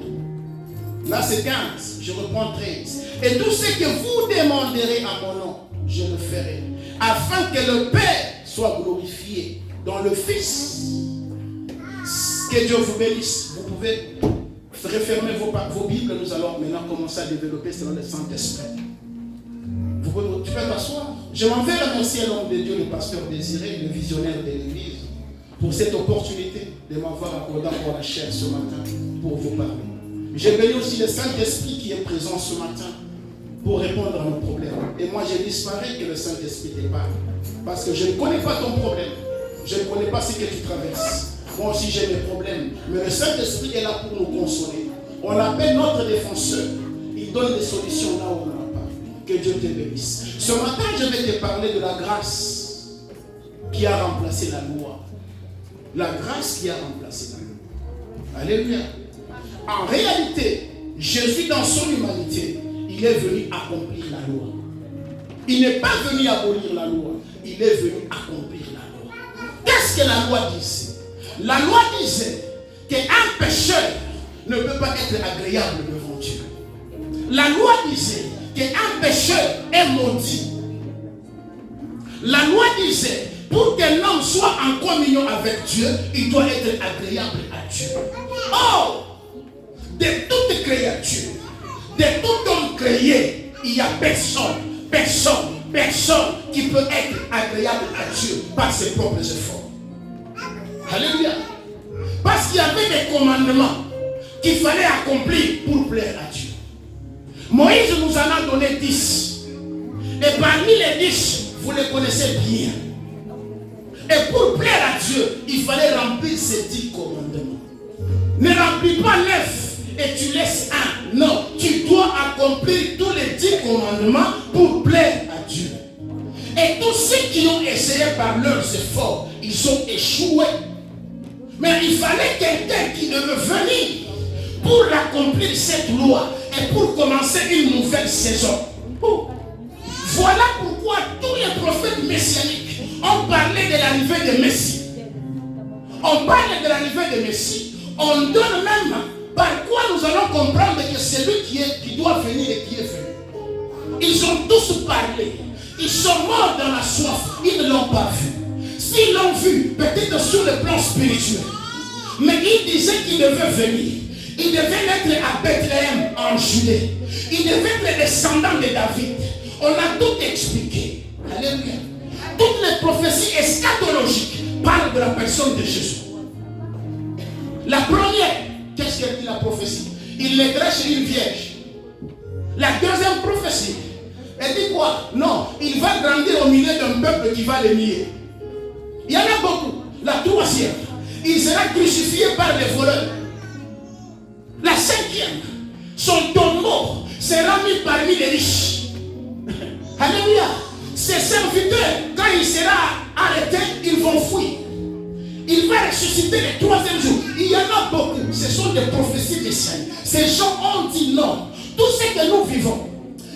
Là c'est 15, je reprends 13. Et tout ce que vous demanderez à mon nom, je le ferai. Afin que le Père soit glorifié dans le Fils. Que Dieu vous bénisse. Vous pouvez refermer vos Bibles. Nous allons maintenant commencer à développer selon le Saint-Esprit. Tu peux t'asseoir. Je m'en vais remercier l'homme de Dieu, le pasteur Désiré, le visionnaire de l'Église, pour cette opportunité de m'avoir accordé encore la chair ce matin pour vous parler. J'ai béni aussi le Saint-Esprit qui est présent ce matin pour répondre à nos problèmes. Et moi, j'ai disparu que le Saint-Esprit te parle. Parce que je ne connais pas ton problème. Je ne connais pas ce que tu traverses. Moi aussi, j'ai mes problèmes. Mais le Saint-Esprit est là pour nous consoler. On l'appelle notre défenseur. Il donne des solutions là où on n'en a pas. Que Dieu te bénisse. Ce matin, je vais te parler de la grâce qui a remplacé la loi. La grâce qui a remplacé la loi. Alléluia. En réalité, Jésus, dans son humanité, il est venu accomplir la loi. Il n'est pas venu abolir la loi. Il est venu accomplir la loi. Qu'est-ce que la loi disait? La loi disait qu'un pécheur ne peut pas être agréable devant Dieu. La loi disait qu'un pécheur est maudit. La loi disait pour qu'un homme soit en communion avec Dieu, il doit être agréable à Dieu. Or, de toute créature, de tout homme créé, il n'y a personne qui peut être agréable à Dieu par ses propres efforts. Alléluia. Parce qu'il y avait des commandements qu'il fallait accomplir pour plaire à Dieu. Moïse nous en a donné 10. Et parmi les 10, vous les connaissez bien. Et pour plaire à Dieu, il fallait remplir ces 10 commandements. Ne remplis pas 9 et tu laisses un. Non, tu dois accomplir tous les 10 commandements pour plaire à Dieu. Et tous ceux qui ont essayé par leurs efforts, ils ont échoué. Mais il fallait quelqu'un qui devait venir pour accomplir cette loi et pour commencer une nouvelle saison. Voilà pourquoi tous les prophètes messianiques ont parlé de l'arrivée de Messie. On parle de l'arrivée de Messie. On donne même par quoi nous allons comprendre que c'est lui qui doit venir et qui est venu. Ils ont tous parlé. Ils sont morts dans la soif. Ils ne l'ont pas vu. S'ils l'ont vu, peut-être sur le plan spirituel. Mais ils disaient qu'il devait venir. Il devait naître à Bethléem en Judée. Il devait être descendant de David. On a tout expliqué. Alléluia. Toutes les prophéties eschatologiques parlent de la personne de Jésus. La première, qu'est-ce qu'elle dit la prophétie? Il naîtrait chez une vierge. La deuxième prophétie, elle dit quoi? Non, il va grandir au milieu d'un peuple qui va le nier. Il y en a beaucoup. La troisième, il sera crucifié par les voleurs. La cinquième, son tombeau sera mis parmi les riches. Alléluia. Ses serviteurs, quand il sera arrêté, ils vont fuir. Il va ressusciter le troisième jour. Il y en a beaucoup. Ce sont des prophéties messianiques. Ces gens ont dit non. Tout ce que nous vivons,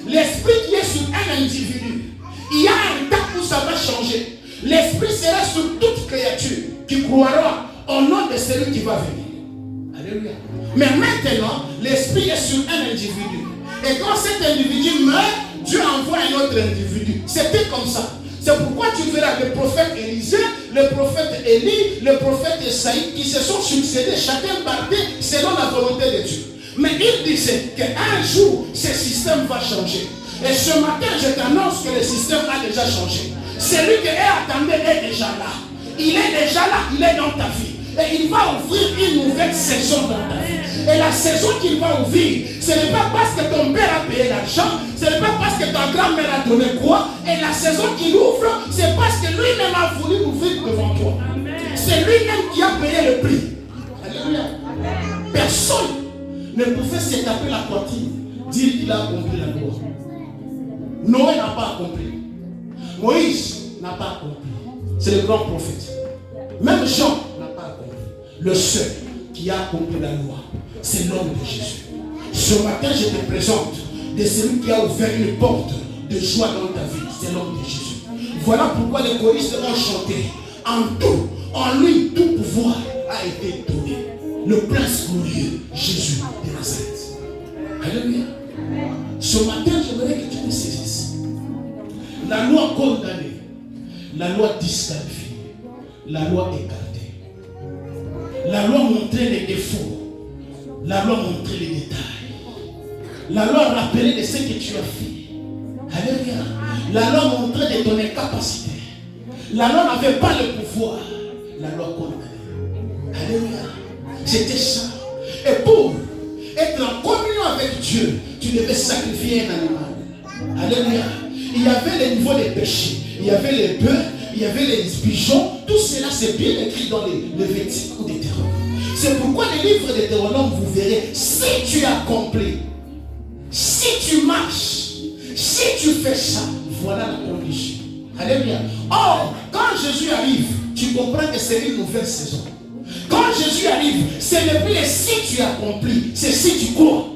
l'esprit qui est sur un individu, il y a un temps où ça va changer. L'esprit sera sur toute créature qui croira au nom de celui qui va venir. Alléluia. Mais maintenant, l'esprit est sur un individu. Et quand cet individu meurt, Dieu envoie un autre individu. C'était comme ça. C'est pourquoi tu verras le prophète Élisée, le prophète Élie, le prophète Esaïe qui se sont succédés, chacun partait selon la volonté de Dieu. Mais il disait qu'un jour, ce système va changer. Et ce matin, je t'annonce que le système a déjà changé. Celui qui attendait est déjà là. Il est déjà là, il est dans ta vie. Et il va ouvrir une nouvelle saison dans ta vie. Et la saison qu'il va ouvrir, ce n'est pas parce que ton père a payé l'argent, ce n'est pas parce que ta grand-mère a donné quoi. Et la saison qu'il ouvre, c'est parce que lui-même a voulu ouvrir devant toi. C'est lui-même qui a payé le prix. Alléluia. Personne ne pouvait se taper la poitrine, dire qu'il a accompli la loi. Noé n'a pas accompli. Moïse n'a pas accompli. C'est le grand prophète. Même Jean n'a pas accompli. Le seul qui a accompli la loi, c'est l'homme de Jésus. Ce matin, je te présente de celui qui a ouvert une porte de joie dans ta vie. C'est l'homme de Jésus. Voilà pourquoi les choristes ont chanté. En tout, en lui, tout pouvoir a été donné. Le prince glorieux, Jésus de Nazareth. Alléluia. Ce matin, j'aimerais que tu me saisisses. La loi condamnée, la loi disqualifiée, la loi écartée. La loi montrait les défauts. La loi montrait les détails. La loi rappelait de ce que tu as fait. Alléluia. La loi montrait de ton incapacité. La loi n'avait pas le pouvoir. La loi condamnait. Alléluia. C'était ça. Et pour être en communion avec Dieu, tu devais sacrifier un animal. Alléluia. Il y avait les niveaux des péchés. Il y avait les bœufs. Il y avait les pigeons. Tout cela, c'est bien écrit dans les Lévitique ou des Deutéronome. C'est pourquoi les livres de Deutéronome, vous verrez, si tu accomplis, si tu marches, si tu fais ça, voilà la condition. Alléluia. Or, quand Jésus arrive, tu comprends que c'est une nouvelle saison. Quand Jésus arrive, ce n'est plus les si tu accomplis, c'est si tu crois.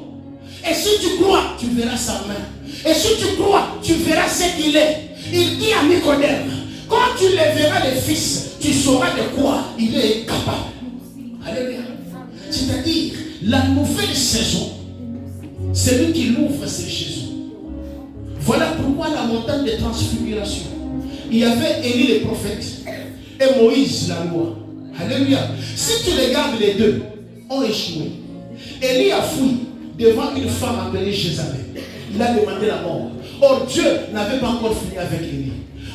Et si tu crois, tu verras sa main. Et si tu crois, tu verras ce qu'il est. Il dit à Nicodème, quand tu le verras le Fils, tu sauras de quoi il est capable. Alléluia. C'est-à-dire, la nouvelle saison, celui qui l'ouvre, c'est Jésus. Voilà pourquoi la montagne de transfiguration, il y avait Élie le prophète et Moïse la loi. Alléluia. Si tu regardes les deux, ont échoué. Élie a fui devant une femme appelée Jézabel. Il a demandé la mort. Or, Dieu n'avait pas encore fini avec Élie.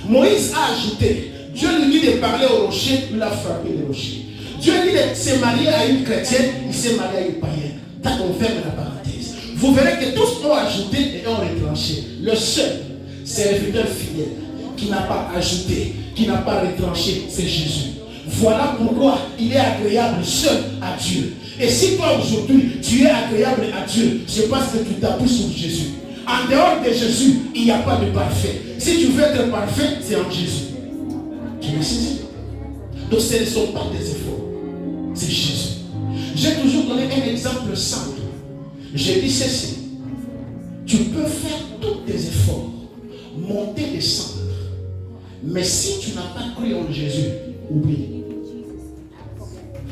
Moïse a ajouté, Dieu lui dit de parler au rocher, il a frappé le rocher. Dieu dit de se marier à une chrétienne, il s'est marié à une païenne. T'as qu'on ferme la parenthèse. Vous verrez que tous ont ajouté et ont retranché. Le seul serviteur fidèle qui n'a pas ajouté, qui n'a pas retranché, c'est Jésus. Voilà pourquoi il est agréable seul à Dieu. Et si toi aujourd'hui tu es agréable à Dieu, c'est parce que tu t'appuies sur Jésus. En dehors de Jésus, il n'y a pas de parfait. Si tu veux être parfait, c'est en Jésus. Tu me sais? Donc ce ne sont pas des efforts. C'est Jésus. J'ai toujours donné un exemple simple. J'ai dit ceci. Tu peux faire tous tes efforts, monter, descendre. Mais si tu n'as pas cru en Jésus, oublie.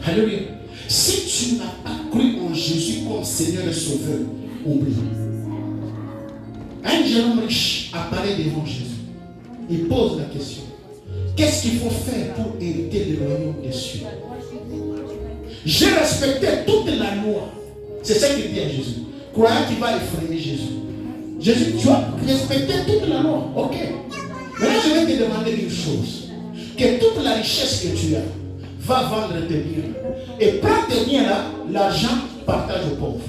Alléluia. Si tu n'as pas cru en Jésus comme Seigneur et Sauveur, oublie. Un jeune homme riche apparaît devant Jésus. Il pose la question. Qu'est-ce qu'il faut faire pour hériter le royaume des cieux? J'ai respecté toute la loi. C'est ça qu'il dit à Jésus. Croyant qu'il va effrayer Jésus. Jésus, tu as respecté toute la loi. Ok. Maintenant, je vais te demander une chose. Que toute la richesse que tu as, va vendre tes biens. Et prends tes biens là, l'argent, partage aux pauvres.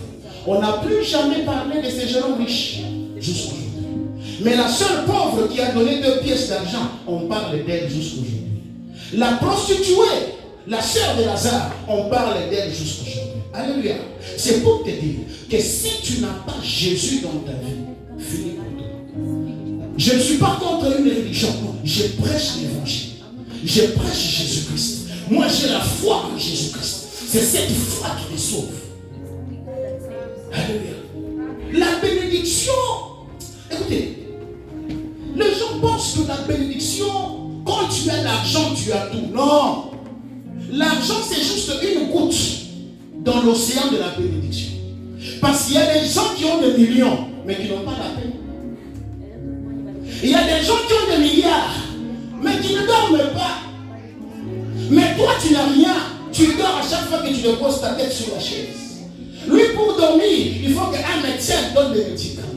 On n'a plus jamais parlé de ces gens riches jusqu'aujourd'hui. Mais la seule pauvre qui a donné 2 pièces d'argent, on parle d'elle jusqu'aujourd'hui. La prostituée, la sœur de Lazare, on parle d'elle jusqu'aujourd'hui. Alléluia. C'est pour te dire que si tu n'as pas Jésus dans ta vie, finis pour toi. Je ne suis pas contre une religion, non. Je prêche l'évangile. Je prêche Jésus-Christ. Moi j'ai la foi en Jésus-Christ. C'est cette foi qui me sauve. Alléluia. La bénédiction. Écoutez, les gens pensent que la bénédiction, quand tu as l'argent, tu as tout. Non. L'argent, c'est juste une goutte dans l'océan de la bénédiction. Parce qu'il y a des gens qui ont des millions, mais qui n'ont pas la paix. Il y a des gens qui ont des milliards, mais qui ne dorment pas. Mais toi, tu n'as rien. Tu dors à chaque fois que tu te poses ta tête sur la chaise. Lui, pour dormir, il faut qu'un médecin donne des médicaments.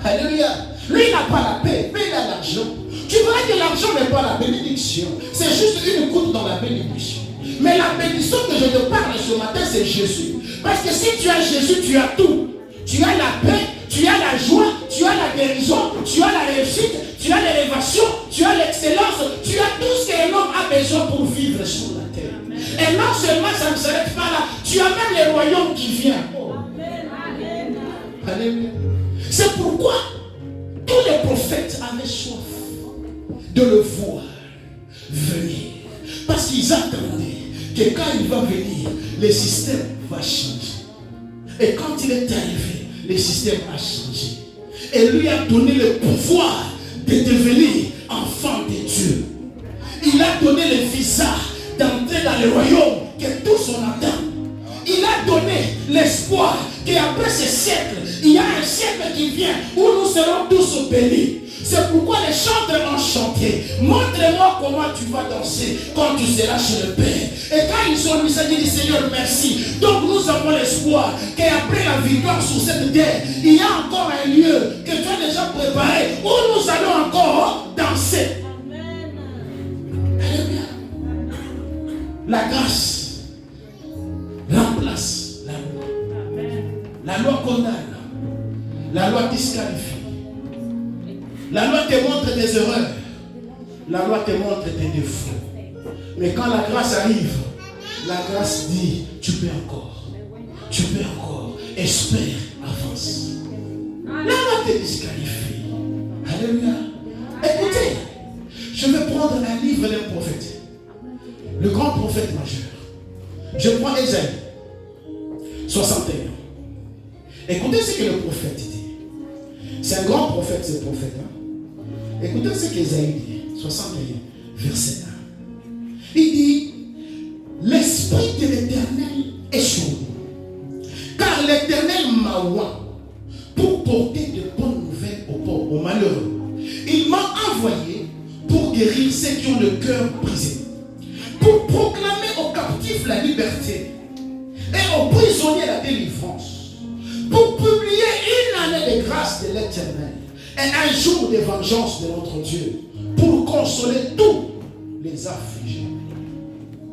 Alléluia. Lui, il n'a pas la paix, mais il a l'argent. Tu verras que l'argent n'est pas la bénédiction. C'est juste une goutte dans la bénédiction. Mais la bénédiction que je te parle ce matin, c'est Jésus. Parce que si tu as Jésus, tu as tout. Tu as la paix, tu as la joie, tu as la guérison, tu as la réussite, tu as l'élévation, tu as l'excellence, tu as tout ce qu'un homme a besoin pour vivre sur la terre. Et non seulement ça ne s'arrête pas là, tu as même le royaume qui vient. Oh. Alléluia. C'est pourquoi tous les prophètes avaient soif de le voir venir. Parce qu'ils attendaient que quand il va venir, le système va changer. Et quand il est arrivé, le système a changé. Et lui a donné le pouvoir de devenir enfant de Dieu. Il a donné le visa d'entrer dans le royaume que tous on attend. Il a donné l'espoir qu'après ce siècle, il y a un siècle qui vient où nous serons tous bénis. C'est pourquoi les chanteurs ont chanté. Montre-moi comment tu vas danser quand tu seras chez le Père. Et quand ils sont mis, ils disent Seigneur, merci. Donc nous avons l'espoir qu'après la victoire sur cette terre, il y a encore un lieu que tu as déjà préparé où nous allons encore danser. Alléluia. La grâce remplace la loi. La loi condamne. La loi disqualifie. La loi te montre tes erreurs. La loi te montre tes défauts. Mais quand la grâce arrive, la grâce dit, tu peux encore. Tu peux encore. Espère, avance. La loi te disqualifie. Alléluia. Écoutez, je vais prendre un livre d'un prophète. Le grand prophète majeur. Je prends Ésaïe 61. Écoutez ce que le prophète dit. C'est un grand prophète, ce prophète. Hein? Écoutez ce qu'Ésaïe dit. 61, verset 1. Il dit, l'Esprit de l'Éternel est sur nous. Car l'Éternel m'a oint pour porter de bonnes nouvelles aux pauvres, aux malheureux. Il m'a envoyé pour guérir ceux qui ont le cœur brisé. Pour proclamer aux captifs la liberté et aux prisonniers la délivrance. Pour publier une année de grâce de l'Éternel et un jour de vengeance de notre Dieu, pour consoler tous les affligés.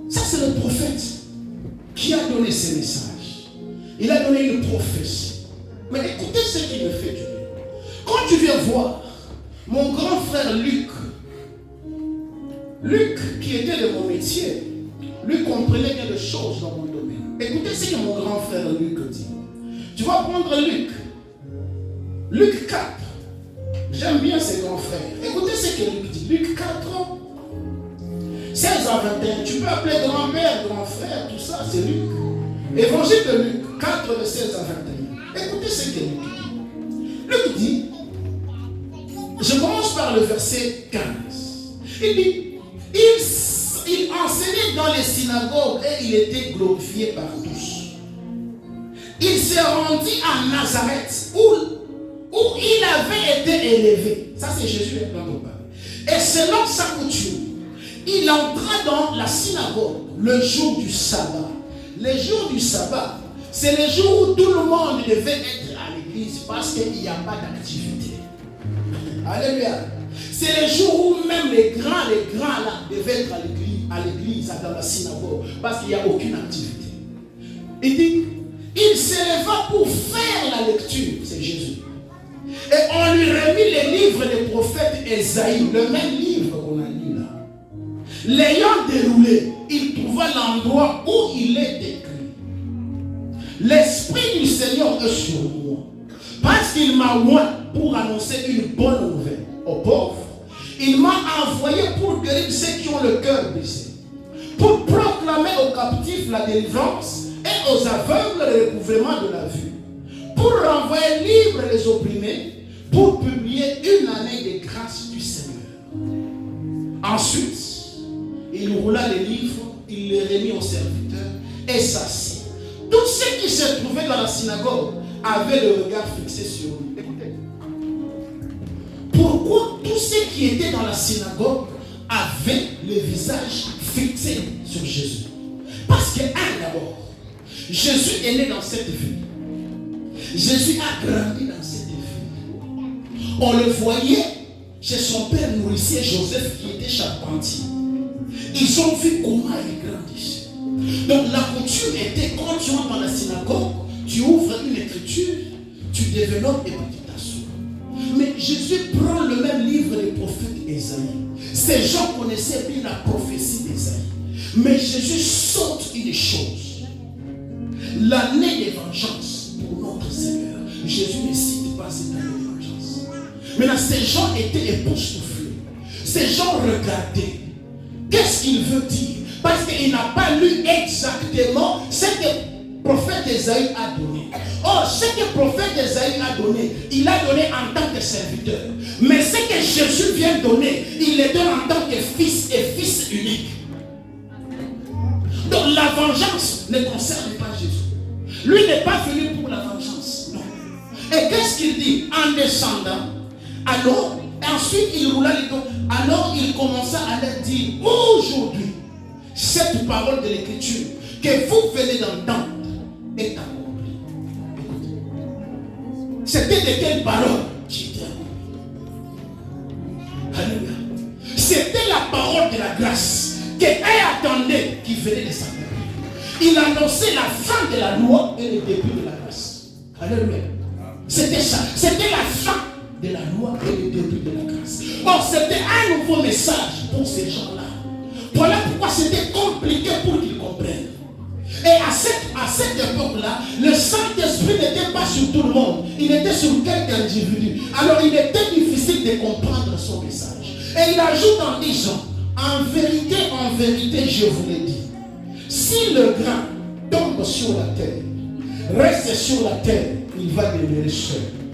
Ça, c'est le prophète qui a donné ces messages. Il a donné une prophétie. Mais écoutez ce qui me fait du bien. Quand tu viens voir mon grand frère Luc, qui était de mon métier, lui comprenait bien de choses dans mon domaine. Écoutez ce que mon grand frère Luc dit. Tu vas prendre Luc 4. J'aime bien ses grands frères. Écoutez ce que Luc dit. Luc 4, 16 à 21. Tu peux appeler grand-père, grand frère, tout ça, c'est Luc. Évangile de Luc, 4 de 16 à 21. Écoutez ce que Luc dit. Luc dit, je commence par le verset 15. Il dit, il enseignait dans les synagogues et il était glorifié par tous. Il s'est rendu à Nazareth où il avait été élevé. Ça c'est Jésus dont on parle. Et selon sa coutume, il entra dans la synagogue le jour du sabbat. Le jour du sabbat, c'est le jour où tout le monde devait être à l'église parce qu'il n'y a pas d'activité. Alléluia. C'est le jour où même les grands là devaient être à l'église, dans la synagogue, parce qu'il n'y a aucune activité. Il dit, il s'éleva pour faire la lecture, c'est Jésus. Et on lui remit les livres des prophètes Ésaïe, le même livre qu'on a lu là. L'ayant déroulé, il trouva l'endroit où il est écrit. L'Esprit du Seigneur est sur moi, parce qu'il m'a oint pour annoncer une bonne nouvelle aux pauvres. Il m'a envoyé pour guérir ceux qui ont le cœur brisé, pour proclamer aux captifs la délivrance et aux aveugles le recouvrement de la vue, pour renvoyer libres les opprimés, pour publier une année de grâce du Seigneur. Ensuite, il roula les livres, il les remit aux serviteurs et s'assit. Tous ceux qui se trouvaient dans la synagogue avaient le regard fixé sur lui. Écoutez. Pourquoi tous ceux qui étaient dans la synagogue avaient le visage fixé sur Jésus? Parce que, d'abord, Jésus est né dans cette ville. Jésus a grandi dans cette ville. On le voyait chez son père nourricier Joseph qui était charpentier. Ils ont vu comment il grandissait. Donc la coutume était, quand tu entres dans la synagogue, tu ouvres une écriture, tu développes et tu t'assois. Mais Jésus prend le même livre des prophètes Ésaïe. Ces gens connaissaient bien la prophétie d'Ésaïe. Mais Jésus saute une chose. L'année des vengeances pour notre Seigneur. Jésus ne cite pas cette année de vengeance. Maintenant, ces gens étaient époustouflés. Ces gens regardaient. Qu'est-ce qu'il veut dire? Parce qu'il n'a pas lu exactement ce que le prophète Ésaïe a donné. Or, ce que le prophète Ésaïe a donné, il a donné en tant que serviteur. Mais ce que Jésus vient donner, il le donne en tant que fils et fils unique. Donc la vengeance ne concerne pas Jésus. Lui n'est pas venu pour la vengeance. Non. Et qu'est-ce qu'il dit? En descendant, alors, ensuite il roula les dos. Alors il commença à leur dire, aujourd'hui, cette parole de l'écriture que vous venez d'entendre est accomplie. C'était de quelle parole qui était accomplie? Alléluia. C'était la parole de la grâce qu'elle attendait qui venait de s'accomplir. Il annonçait la fin de la loi et le début de la grâce. Alléluia. C'était ça. C'était la fin de la loi et le début de la grâce. Or, c'était un nouveau message pour ces gens-là. Voilà pourquoi c'était compliqué pour qu'ils comprennent. Et à cette époque-là, le Saint-Esprit n'était pas sur tout le monde. Il était sur quelques individus. Alors, il était difficile de comprendre son message. Et il ajoute en disant, en vérité, je vous l'ai dit. Si le grain tombe sur la terre, reste sur la terre, il va demeurer seul.